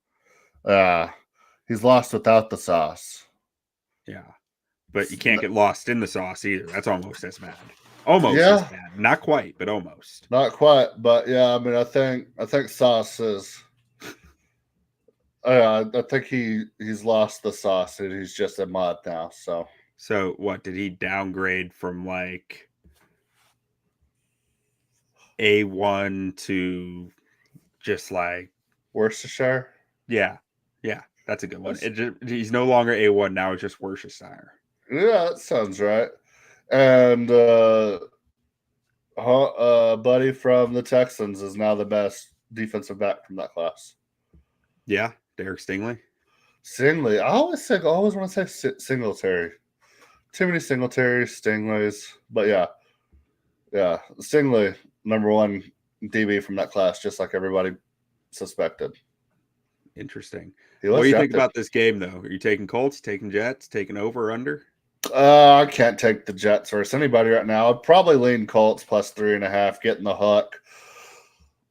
He's lost without the sauce. Yeah. But you can't get lost in the sauce either. That's almost as bad. Almost as Yeah, bad. Not quite, but almost. not quite, but yeah. I mean, I think sauce is. I think he's lost the sauce and he's just a mud now. So what did he downgrade from like A1 to just like Worcestershire. yeah, that's a good one. He's no longer A1 now; it's just Worcestershire. Yeah, that sounds right. And buddy from the Texans is now the best defensive back from that class. Yeah, Derek Stingley. Stingley. I always want to say Singletary. Too many Singletaries, Stingleys. But yeah. Stingley, number one DB from that class, just like everybody suspected. Interesting. What do you think about this game, though? Are you taking Colts, taking Jets, taking over or under? I can't take the Jets versus anybody right now. I'd probably lean Colts plus 3.5, getting the hook.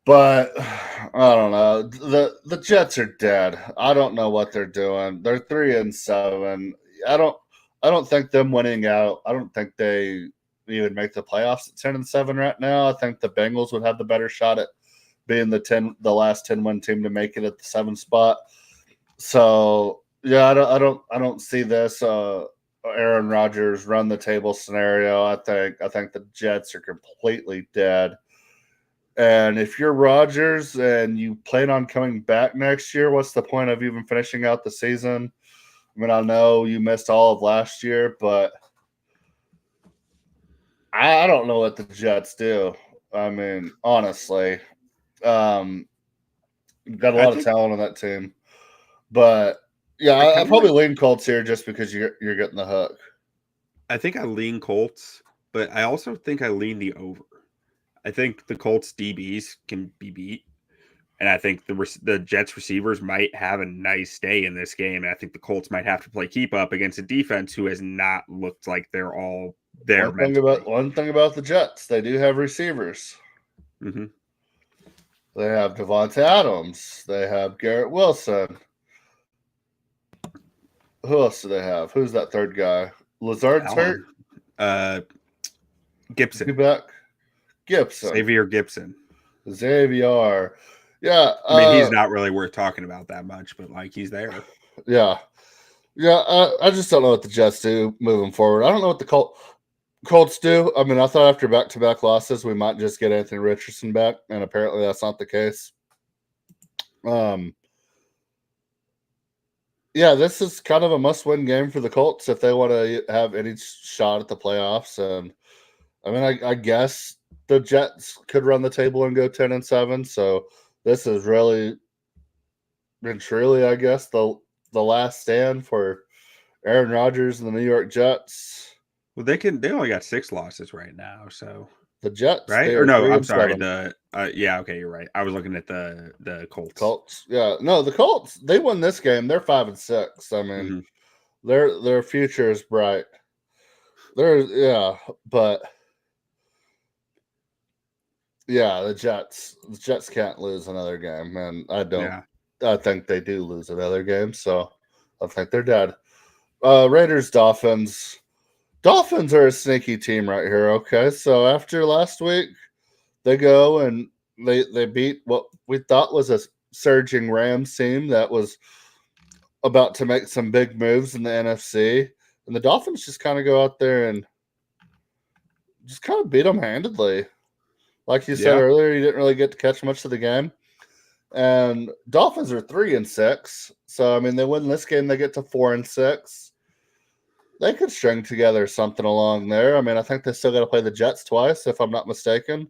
But I don't know. The Jets are dead. I don't know what they're doing. They're 3-7. I don't think them winning out. I don't think they even make the playoffs at 10-7 right now. I think the Bengals would have the better shot at being the last 10-win team to make it at the 7th spot. So yeah, I don't see this Aaron Rodgers run the table scenario. I think the Jets are completely dead. And if you're Rodgers and you plan on coming back next year, what's the point of even finishing out the season? I mean, I know you missed all of last year, but I don't know what the Jets do. I mean, honestly, got a lot of talent on that team. But yeah, I probably lean Colts here just because you're getting the hook. I think I lean Colts, but I also think I lean the over. I think the Colts DBs can be beat, and I think the Jets receivers might have a nice day in this game. And I think the Colts might have to play keep up against a defense who has not looked like they're all there. One thing about the Jets, they do have receivers. Mm-hmm. They have Devontae Adams. They have Garrett Wilson. Who else do they have? Who's that third guy? Lazard's hurt. Gibson. Be back. Gibson. Xavier. Yeah. I mean, he's not really worth talking about that much, but like he's there. Yeah. Yeah. I just don't know what the Jets do moving forward. I don't know what the Colts do. I mean, I thought after back-to-back losses, we might just get Anthony Richardson back, and apparently that's not the case. Yeah, this is kind of a must-win game for the Colts if they want to have any shot at the playoffs. And I mean, I guess the Jets could run the table and go 10-7. So this is really and truly, I guess, the last stand for Aaron Rodgers and the New York Jets. Well, they only got 6 losses right now, so the Jets, right? Or no, I'm sorry. Yeah, okay, you're right. I was looking at the Colts. Colts, yeah, no, the Colts. They won this game. They're 5-6. I mean, their future is bright. But yeah, the Jets can't lose another game, and I don't. Yeah. I think they do lose another game, so I think they're dead. Raiders, Dolphins. Dolphins are a sneaky team right here, okay? So after last week, they go and they beat what we thought was a surging Rams team that was about to make some big moves in the NFC. And the Dolphins just kind of go out there and just kind of beat them handedly. Like you said earlier, you didn't really get to catch much of the game. And Dolphins are 3-6. So, I mean, they win this game, they get to 4-6. They could string together something along there. I mean, I think they still got to play the Jets twice, if I'm not mistaken.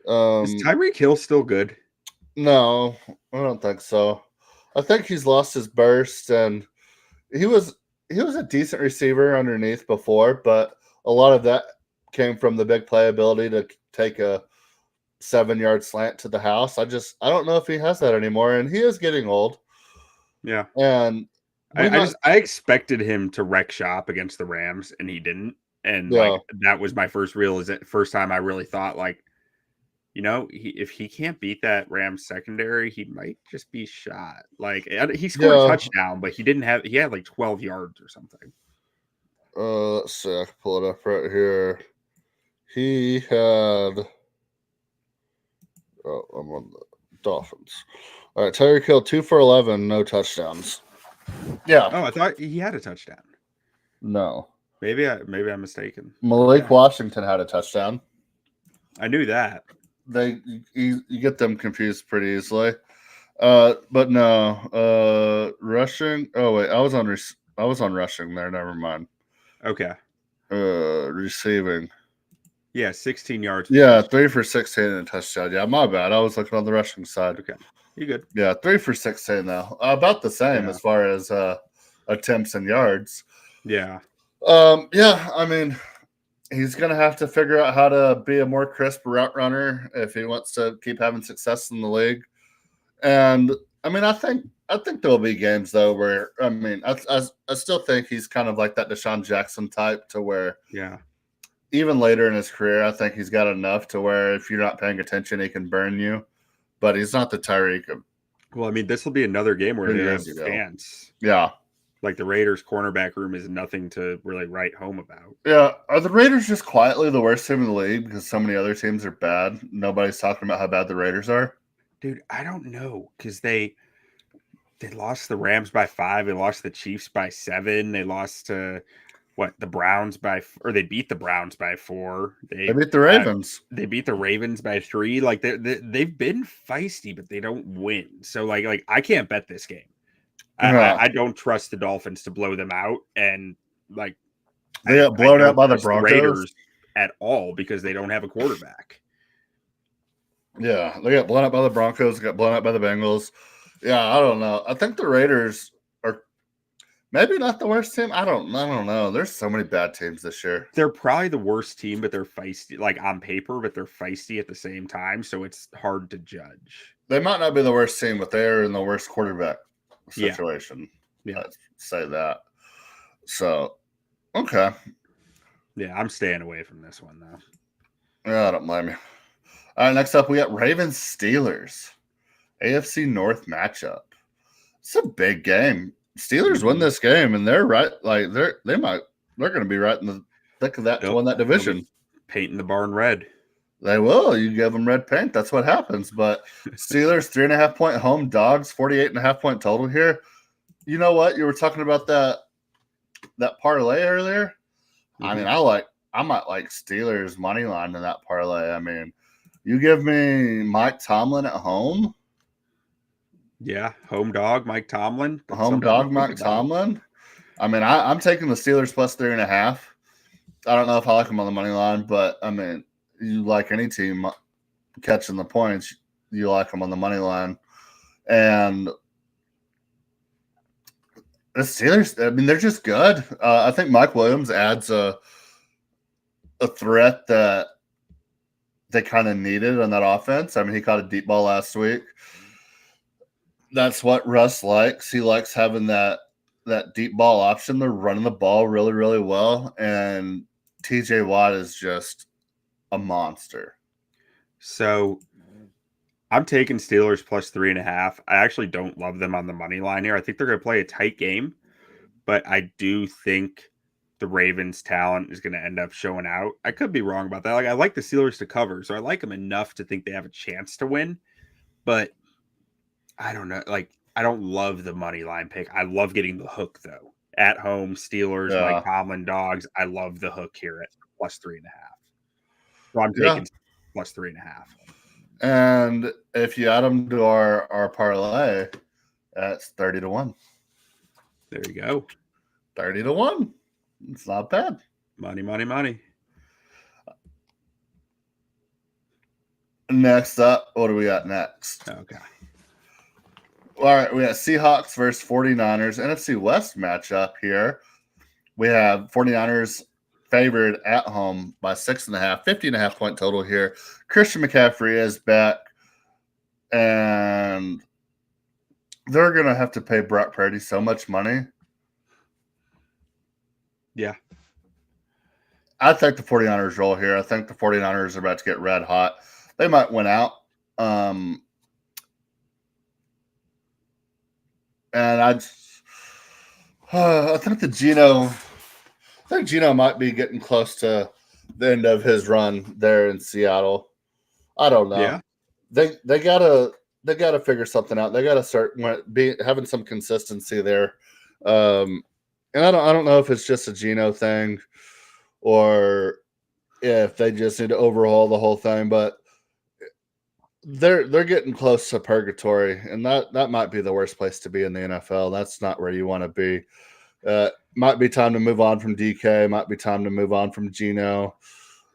Is Tyreek Hill still good? No, I don't think so. I think he's lost his burst, and he was a decent receiver underneath before, but a lot of that came from the big playability to take a 7-yard slant to the house. I don't know if he has that anymore, and he is getting old. Yeah, and I expected him to wreck shop against the Rams, and he didn't. And like that was my first time I really thought like if he can't beat that Rams secondary, he might just be shot. Like he scored a Yeah. touchdown, but he had like 12 yards or something. Let's see. I can pull it up right here. He had. Oh, I'm on the Dolphins. All right, Tyreek Hill 2 for 11, no touchdowns. Yeah. Oh, I thought he had a touchdown. No. Maybe I'm mistaken. Malik Washington had a touchdown. I knew that. You get them confused pretty easily. But no. Rushing. Oh wait, I was on rushing there. Never mind. Okay. Receiving. Yeah, 16 yards. Yeah, 3 for 16 and a touchdown. Yeah, my bad. I was looking on the rushing side. Okay. You good? Yeah, 3 for 16 though. About the same as far as attempts and yards. Yeah. Yeah, I mean, he's going to have to figure out how to be a more crisp route runner if he wants to keep having success in the league. And I mean, I think there'll be games though where I still think he's kind of like that Deshaun Jackson type to where even later in his career, I think he's got enough to where if you're not paying attention, he can burn you. But he's not the Tyreek. Well, I mean, this will be another game where they have fans. Yeah. Like the Raiders' cornerback room is nothing to really write home about. Yeah. Are the Raiders just quietly the worst team in the league because so many other teams are bad? Nobody's talking about how bad the Raiders are? Dude, I don't know because they lost the Rams by 5. They lost the Chiefs by 7. They lost to the Browns they beat the Browns by 4. They beat the Ravens. They beat the Ravens by 3. Like they've been feisty, but they don't win. So like I can't bet this game. I don't trust the Dolphins to blow them out, and like they got blown out by the Broncos Raiders at all because they don't have a quarterback. Yeah, they got blown out by the Broncos. Got blown out by the Bengals. Yeah, I don't know. I think the Raiders are maybe not the worst team. I don't know. There's so many bad teams this year. They're probably the worst team, but they're feisty, like on paper, but they're feisty at the same time. So it's hard to judge. They might not be the worst team, but they're in the worst quarterback situation. Yeah. Let's say that. So, okay. Yeah, I'm staying away from this one, though. Yeah, I don't blame you. All right, next up, we got Ravens-Steelers. AFC North matchup. It's a big game. Steelers win this game, and they're right. Like they're going to be right in the thick of that to win that division. Painting the barn red. They will. You give them red paint. That's what happens. But Steelers 3.5-point home dogs, 48.5-point total here. You know what? You were talking about that parlay earlier. Mm-hmm. I mean, I might like Steelers money line in that parlay. I mean, you give me Mike Tomlin at home. Yeah, home dog Mike Tomlin. Home dog Mike Tomlin. I mean, I'm taking the Steelers plus 3.5. I don't know if I like them on the money line, but I mean, you like any team catching the points, you like them on the money line. And the Steelers, I mean, they're just good. I think Mike Williams adds a threat that they kind of needed on that offense. I mean, he caught a deep ball last week. That's what Russ likes. He likes having that deep ball option. They're running the ball really, really well. And TJ Watt is just a monster. So I'm taking Steelers plus 3.5. I actually don't love them on the money line here. I think they're going to play a tight game, but I do think the Ravens' talent is going to end up showing out. I could be wrong about that. Like I like the Steelers to cover, so I like them enough to think they have a chance to win, but I don't know. Like I don't love the money line pick. I love getting the hook though. At home, Steelers, Mike Tomlin dogs. I love the hook here at plus 3.5. So I'm taking plus 3.5. And if you add them to our parlay, that's 30-1. There you go. 30-1. It's not bad. Money, money, money. Next up, what do we got next? Okay. All right, we got Seahawks versus 49ers. NFC West matchup here. We have 49ers favored at home by 6.5, 50.5-point total here. Christian McCaffrey is back, and they're going to have to pay Brock Purdy so much money. Yeah. I think the 49ers roll here. I think the 49ers are about to get red hot. they might win out. And I think Geno might be getting close to the end of his run there in Seattle. I don't know. Yeah. They gotta figure something out. They gotta start having some consistency there. And I don't know if it's just a Geno thing or if they just need to overhaul the whole thing, but they're getting close to purgatory, and that might be the worst place to be in the NFL. That's not where you want to be. Might be time to move on from DK. Might be time to move on from Geno,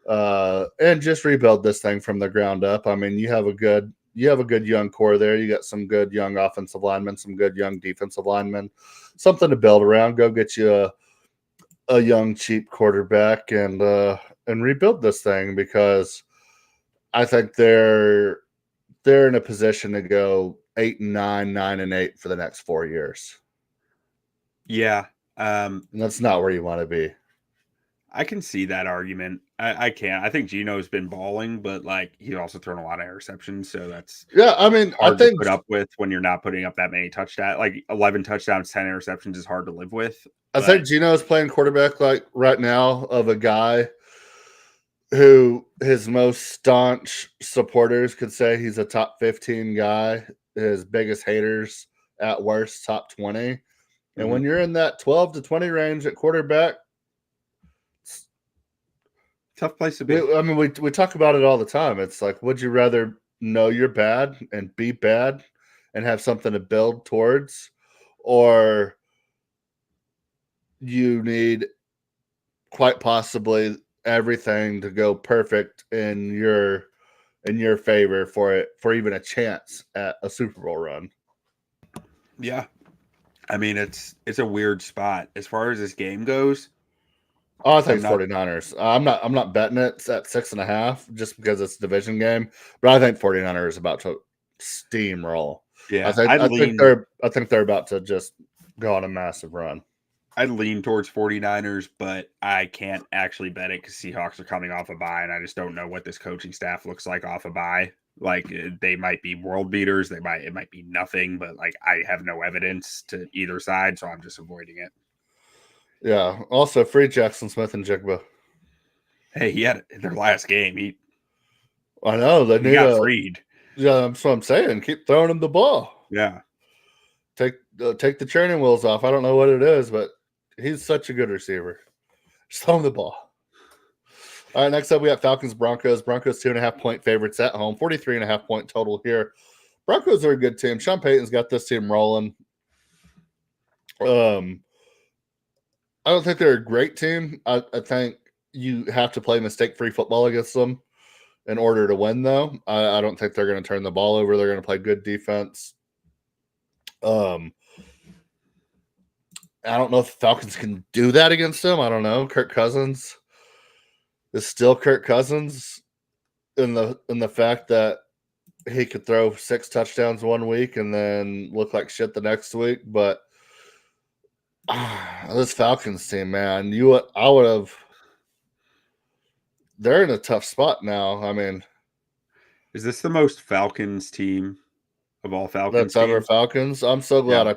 and just rebuild this thing from the ground up. I mean, you have a good young core there. You got some good young offensive linemen, some good young defensive linemen, something to build around. Go get you a young cheap quarterback and rebuild this thing, because I think they're in a position to go 8-9, 9-8 for the next 4 years. Yeah. And that's not where you want to be. I can see that argument. I can't. I think Geno's been balling, but like he's also thrown a lot of interceptions, so that's I mean, hard I think to put up with when you're not putting up that many touchdowns. Like 11 touchdowns, 10 interceptions is hard to live with. I think Geno is playing quarterback like right now of a guy who his most staunch supporters could say he's a top 15 guy. His biggest haters at worst top 20. And when you're in that 12 to 20 range at quarterback, tough place to be. We talk about it all the time. It's like, would you rather know you're bad and be bad and have something to build towards, or you need quite possibly everything to go perfect in your favor for even a chance at a Super Bowl run? Yeah. I mean, it's a weird spot as far as this game goes. Oh, I think it's 49ers. I'm not betting it. It's at 6.5 just because it's a division game. But I think 49ers is about to steamroll. Yeah, I think they're about to just go on a massive run. I'd lean towards 49ers, but I can't actually bet it because Seahawks are coming off a bye, and I just don't know what this coaching staff looks like off a bye. Like they might be world beaters, it might be nothing, but like I have no evidence to either side, so I'm just avoiding it. Yeah. Also, free Jackson Smith and Jigba. Hey, he had their last game. I know they got freed. Yeah, that's what I'm saying. Keep throwing him the ball. Yeah. Take the training wheels off. I don't know what it is, but he's such a good receiver. Just throw him the ball. All right, next up we got Falcons Broncos. Broncos 2.5-point favorites at home. 43.5-point total here. Broncos are a good team. Sean Payton's got this team rolling. I don't think they're a great team. I think you have to play mistake-free football against them in order to win, though. I don't think they're going to turn the ball over. They're going to play good defense. I don't know if the Falcons can do that against them. I don't know. Kirk Cousins is still Kirk Cousins in the fact that he could throw 6 touchdowns one week and then look like shit the next week, but this Falcons team, man, I would have. They're in a tough spot now. I mean, is this the most Falcons team of all Falcons? That's ever Falcons. I'm so glad I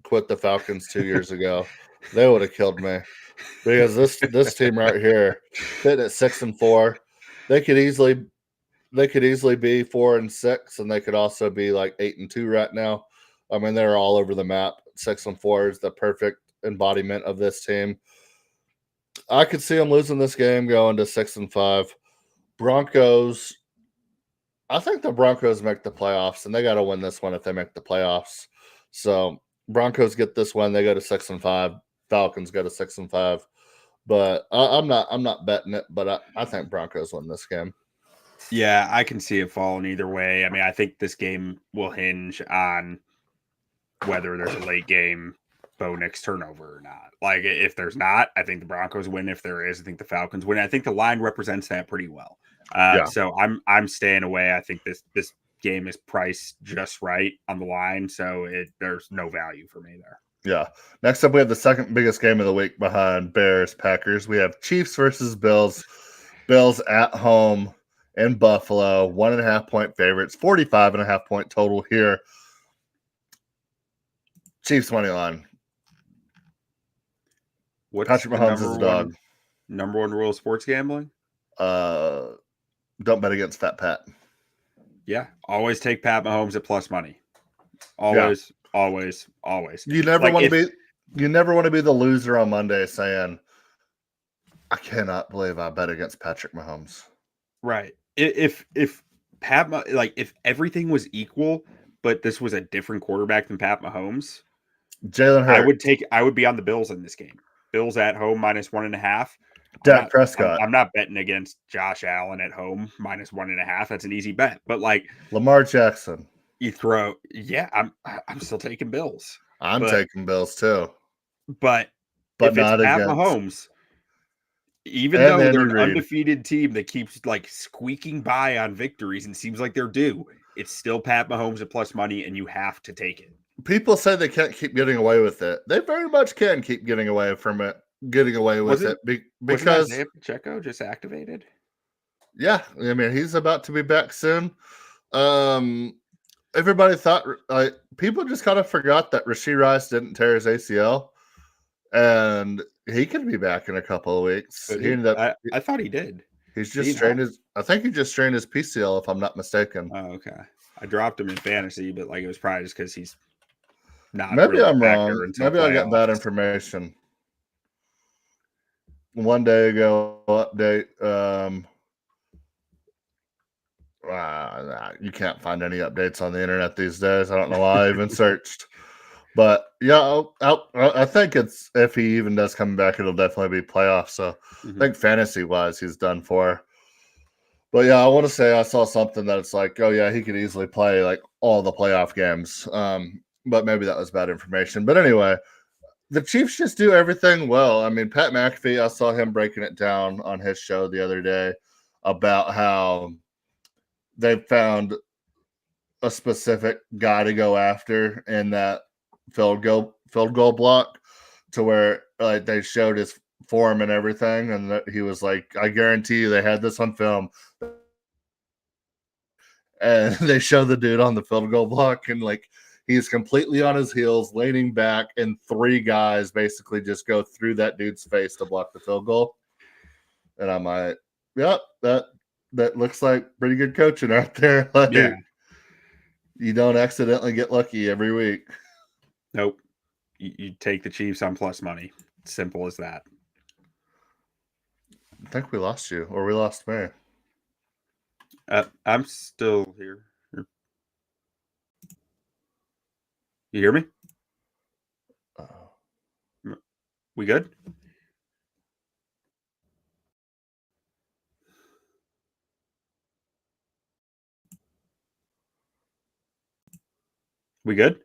quit the Falcons 2 years ago. They would have killed me, because this team right here, sitting at 6-4, they could easily be 4-6, and they could also be like 8-2 right now. I mean, they're all over the map. 6-4 is the perfect embodiment of this team. I could see them losing this game, going to 6-5. Broncos. I think the Broncos make the playoffs, and they got to win this one if they make the playoffs. So Broncos get this one, they go to 6-5. Falcons go to 6-5. But I'm not betting it, but I think Broncos win this game. Yeah, I can see it falling either way. I mean, I think this game will hinge on whether there's a late game Bo Nix turnover or not. Like, if there's not, I think the Broncos win. If there is, I think the Falcons win. I think the line represents that pretty well. So I'm staying away. I think this game is priced just right on the line, so there's no value for me there. Yeah. Next up, we have the second biggest game of the week behind Bears Packers. We have Chiefs versus Bills. Bills at home in Buffalo. 1.5-point favorites, 45.5-point total here. Chiefs money line. What's Patrick the Mahomes is a dog. number one rule of sports gambling? Don't bet against Fat Pat. Yeah, always take Pat Mahomes at plus money. Always. You never Like, want to be the loser on Monday saying, I cannot believe I bet against Patrick Mahomes. Right. If if everything was equal, but this was a different quarterback than Pat Mahomes, Jalen Hurts. I would be on the Bills in this game. Bills at home -1.5. Dak Prescott. I'm not betting against Josh Allen at home -1.5. That's an easy bet. But like Lamar Jackson. you throw, I'm still taking Bills. I'm taking Bills too. But if not it's Pat against Mahomes, even and though Andy they're an Reid. undefeated team that keeps like squeaking by on victories and seems like they're due, it's still Pat Mahomes at plus money, and you have to take it. People say they can't keep getting away with it. They very much can keep getting away with it because Isaiah Pacheco just activated? Yeah, I mean he's about to be back soon. Everybody thought people just kind of forgot that Rashee Rice didn't tear his ACL, and he could be back in a couple of weeks. I thought he did. He's just strained his. I think he just strained his PCL, if I'm not mistaken. Oh, okay. I dropped him in fantasy, but like it was probably just because he's not. Maybe really I'm back wrong. there until Maybe I got bad playoffs. information. One day ago, update. You can't find any updates on the internet these days. I don't know why I even searched. But yeah, I think it's if he even does come back, it'll definitely be playoffs. So I think fantasy wise, he's done for. But yeah, I want to say I saw something that it's like, oh yeah, he could easily play like all the playoff games. But maybe that was bad information. But anyway, the Chiefs just do everything well. I mean, Pat McAfee, I saw him breaking it down on his show the other day about how they found a specific guy to go after in that field goal block, to where like they showed his form and everything, and that he was like, I guarantee you they had this on film. And they show the dude on the field goal block, and like he's completely on his heels, leaning back, and three guys basically just go through that dude's face to block the field goal. And I'm like, yep, that looks like pretty good coaching out there. Like, Yeah. You don't accidentally get lucky every week. Nope. You take the Chiefs on plus money. Simple as that. I think we lost you, or we lost me. I'm still here. You hear me? We good? We good?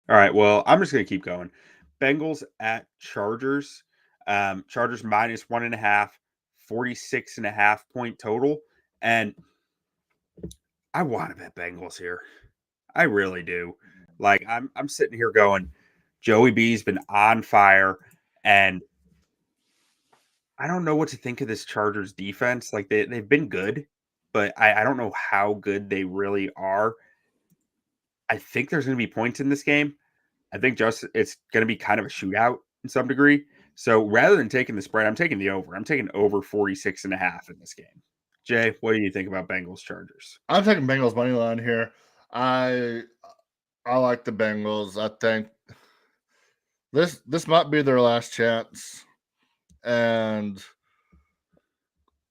All right. Well, I'm just going to keep going. Bengals at Chargers. Chargers -1.5, 46.5-point total. And I want to bet Bengals here. I really do. Like I'm sitting here going, Joey B's been on fire, and I don't know what to think of this Chargers defense. Like they've been good, but I don't know how good they really are. I think there's going to be points in this game. I think it's going to be kind of a shootout in some degree. So rather than taking the spread, I'm taking the over. I'm taking over 46.5 in this game. Jay, what do you think about Bengals Chargers? I'm taking Bengals money line here. I like the Bengals. I think this might be their last chance, and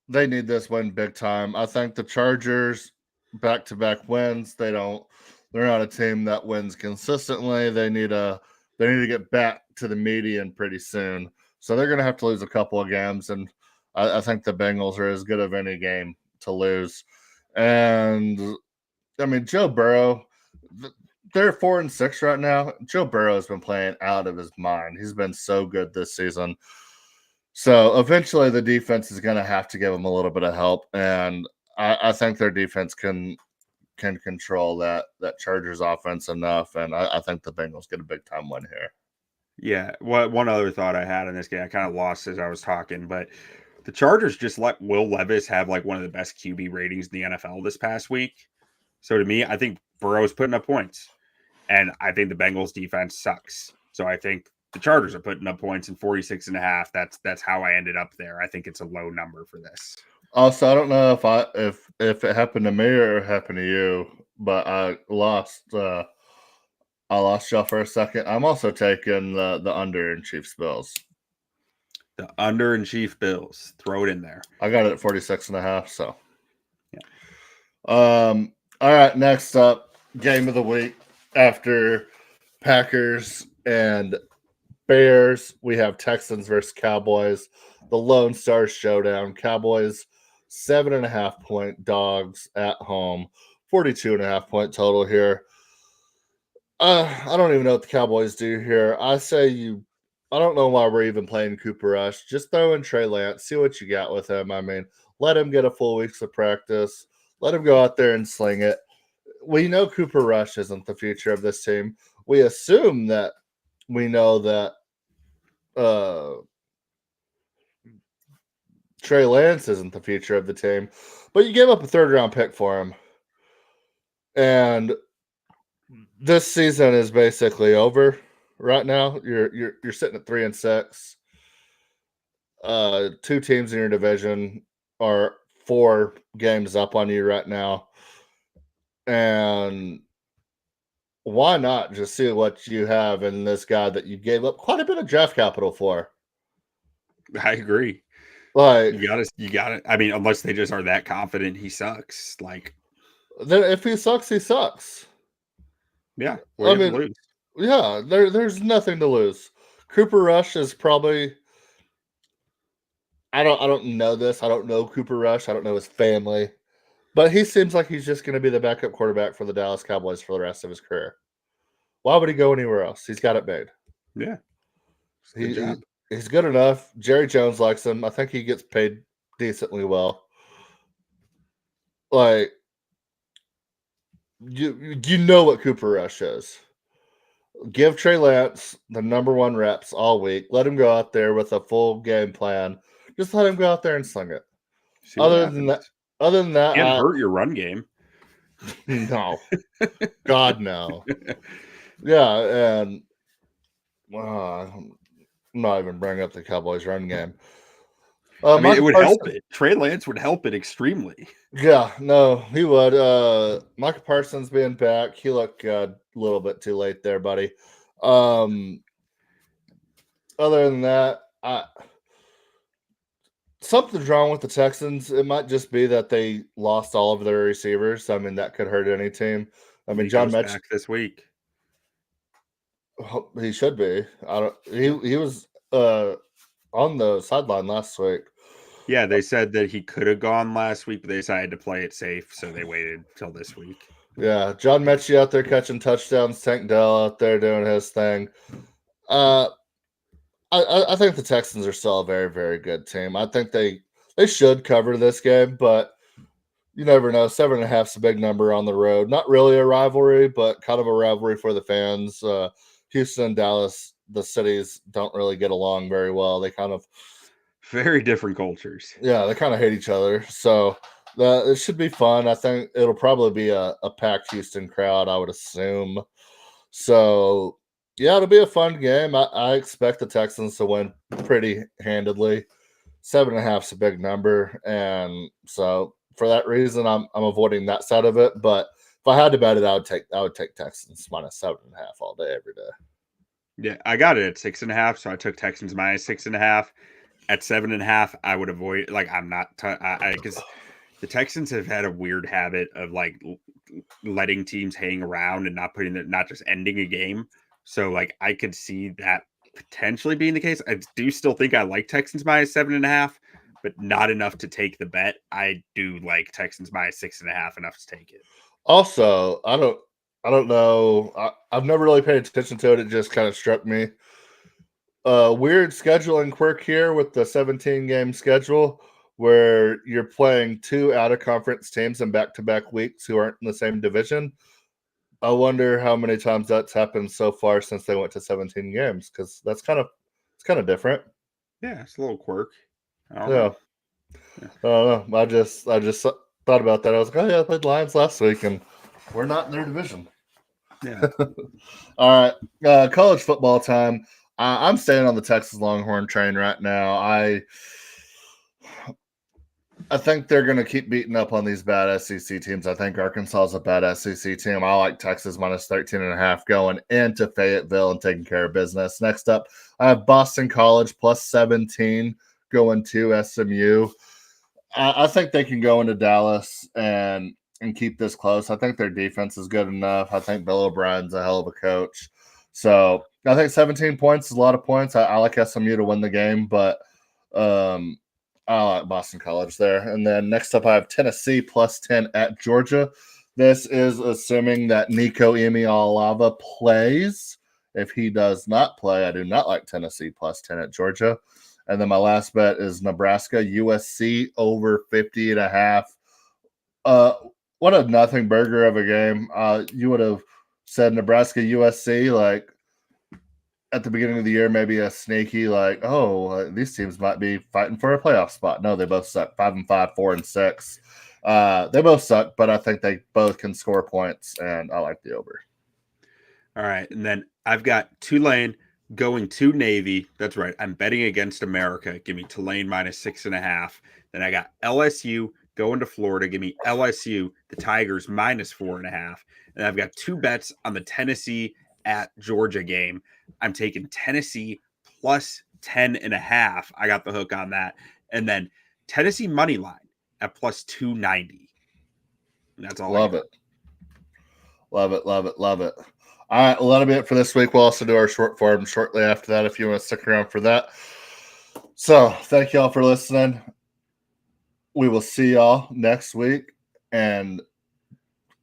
they need this win big time. I think the Chargers back-to-back wins. They're not a team that wins consistently. They need to get back to the median pretty soon. So they're going to have to lose a couple of games, and I think the Bengals are as good of any game to lose. And I mean, Joe Burrow, they're 4-6 right now. Joe Burrow has been playing out of his mind. He's been so good this season. So eventually the defense is going to have to give him a little bit of help. And I think their defense can control that Chargers offense enough. And I think the Bengals get a big time win here. Yeah. One other thought I had in this game, I kind of lost as I was talking, but the Chargers just let Will Levis have like one of the best QB ratings in the NFL this past week. So to me, I think Burrow's putting up points, and I think the Bengals defense sucks. So I think the Chargers are putting up points in 46.5. That's how I ended up there. I think it's a low number for this. Also, I don't know if it happened to me or it happened to you, but I lost y'all for a second. I'm also taking the under in Chiefs Bills. The under and Chief Bills. Throw it in there. I got it at 46.5. So, yeah. All right. Next up, game of the week after Packers and Bears, we have Texans versus Cowboys. The Lone Star Showdown. Cowboys 7.5 point dogs at home. 42.5 point total here. I don't even know what the Cowboys do here. I don't know why we're even playing Cooper Rush. Just throw in Trey Lance, see what you got with him. I mean, let him get a full week's of practice. Let him go out there and sling it. We know Cooper Rush isn't the future of this team. We assume that we know that Trey Lance isn't the future of the team, but you gave up a third-round pick for him. And this season is basically over right now. You're sitting at 3-6. Two teams in your division are 4 games up on you right now. And why not just see what you have in this guy that you gave up quite a bit of draft capital for? I agree. Like, you got it. I mean, unless they just are that confident he sucks. Like, if he sucks, he sucks. Yeah, there's nothing to lose. Cooper Rush is probably. I don't know this. I don't know Cooper Rush. I don't know his family, but he seems like he's just going to be the backup quarterback for the Dallas Cowboys for the rest of his career. Why would he go anywhere else? He's got it made. Yeah, good job. He's good enough. Jerry Jones likes him. I think he gets paid decently well. Like, you know what Cooper Rush is. Give Trey Lance the number 1 reps all week. Let him go out there with a full game plan. Just let him go out there and sling it. Other than that, can't hurt your run game. No, God no. Yeah, and I'm not even bringing up the Cowboys run game. I mean, it would help it. Trey Lance would help it extremely. Yeah, no, he would. Micah Parsons being back, he looked good. A little bit too late there, buddy. Other than that, something's wrong with the Texans. It might just be that they lost all of their receivers. I mean, that could hurt any team. I mean, John Metch back this week. He should be. He was on the sideline last week. Yeah, they said that he could have gone last week, but they decided to play it safe, so they waited till this week. Yeah, John Mechie out there catching touchdowns, Tank Dell out there doing his thing. I think the Texans are still a very, very good team. I think they should cover this game, but you never know. 7.5 is a big number on the road. Not really a rivalry, but kind of a rivalry for the fans. Houston and Dallas, the cities don't really get along very well. They kind of very different cultures. Yeah, they kind of hate each other. So it should be fun. I think it'll probably be a packed Houston crowd, I would assume. So, yeah, it'll be a fun game. I expect the Texans to win pretty handedly. 7.5 is a big number. And so for that reason, I'm avoiding that side of it. But if I had to bet it, I would take Texans minus 7.5 all day, every day. Yeah, I got it at 6.5. So I took Texans minus 6.5. At 7.5, I would avoid. Like, I'm not because the Texans have had a weird habit of like letting teams hang around and not just ending a game. So like, I could see that potentially being the case. I do still think I like Texans minus 7.5, but not enough to take the bet. I do like Texans minus 6.5 enough to take it. Also, I don't know. I've never really paid attention to it. It just kind of struck me. Weird scheduling quirk here with the 17-game schedule where you're playing 2 out-of-conference teams in back-to-back weeks who aren't in the same division. I wonder how many times that's happened so far since they went to 17 games, because it's kind of different. Yeah, it's a little quirk. I don't Yeah. know. I don't know. I just thought about that. I was like, oh yeah, I played the Lions last week, and we're not in their division. Yeah. All right, college football time. I'm staying on the Texas Longhorn train right now. I think they're going to keep beating up on these bad SEC teams. I think Arkansas is a bad SEC team. I like Texas minus 13.5 going into Fayetteville and taking care of business. Next up, I have Boston College plus 17 going to SMU. I think they can go into Dallas and keep this close. I think their defense is good enough. I think Bill O'Brien's a hell of a coach. So I think 17 points is a lot of points. I like SMU to win the game, but I like Boston College there. And then next up, I have Tennessee plus 10 at Georgia. This is assuming that Nico Emialava plays. If he does not play, I do not like Tennessee plus 10 at Georgia. And then my last bet is Nebraska USC over 50.5. What a nothing burger of a game. You would have said Nebraska USC like at the beginning of the year, maybe a sneaky these teams might be fighting for a playoff spot. No, they both suck. 5-5, 4-6. They both suck, but I think they both can score points, and I like the over. All right, and then I've got Tulane going to Navy. That's right. I'm betting against America. Give me Tulane minus 6.5. Then I got LSU going to Florida. Give me LSU, the Tigers minus 4.5. And I've got two bets on the Tennessee at Georgia game. I'm taking Tennessee plus 10.5. I got the hook on that. And then Tennessee money line at plus 290. And that's all. Love it. Love it. Love it. Love it. All right, well, that'll be it for this week. We'll also do our short form shortly after that if you want to stick around for that. So thank y'all for listening. We will see y'all next week. And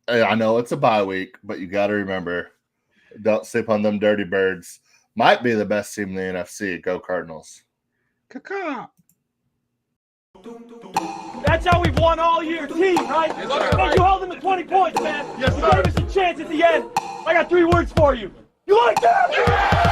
I know it's a bye week, but you got to remember, don't sleep on them dirty birds. Might be the best team in the NFC. Go Cardinals. Caca. That's how we've won all year, team, right? Hey, you held them to 20 points, man. Yes, you sir. gave us a chance at the end. I got 3 words for you. You like that?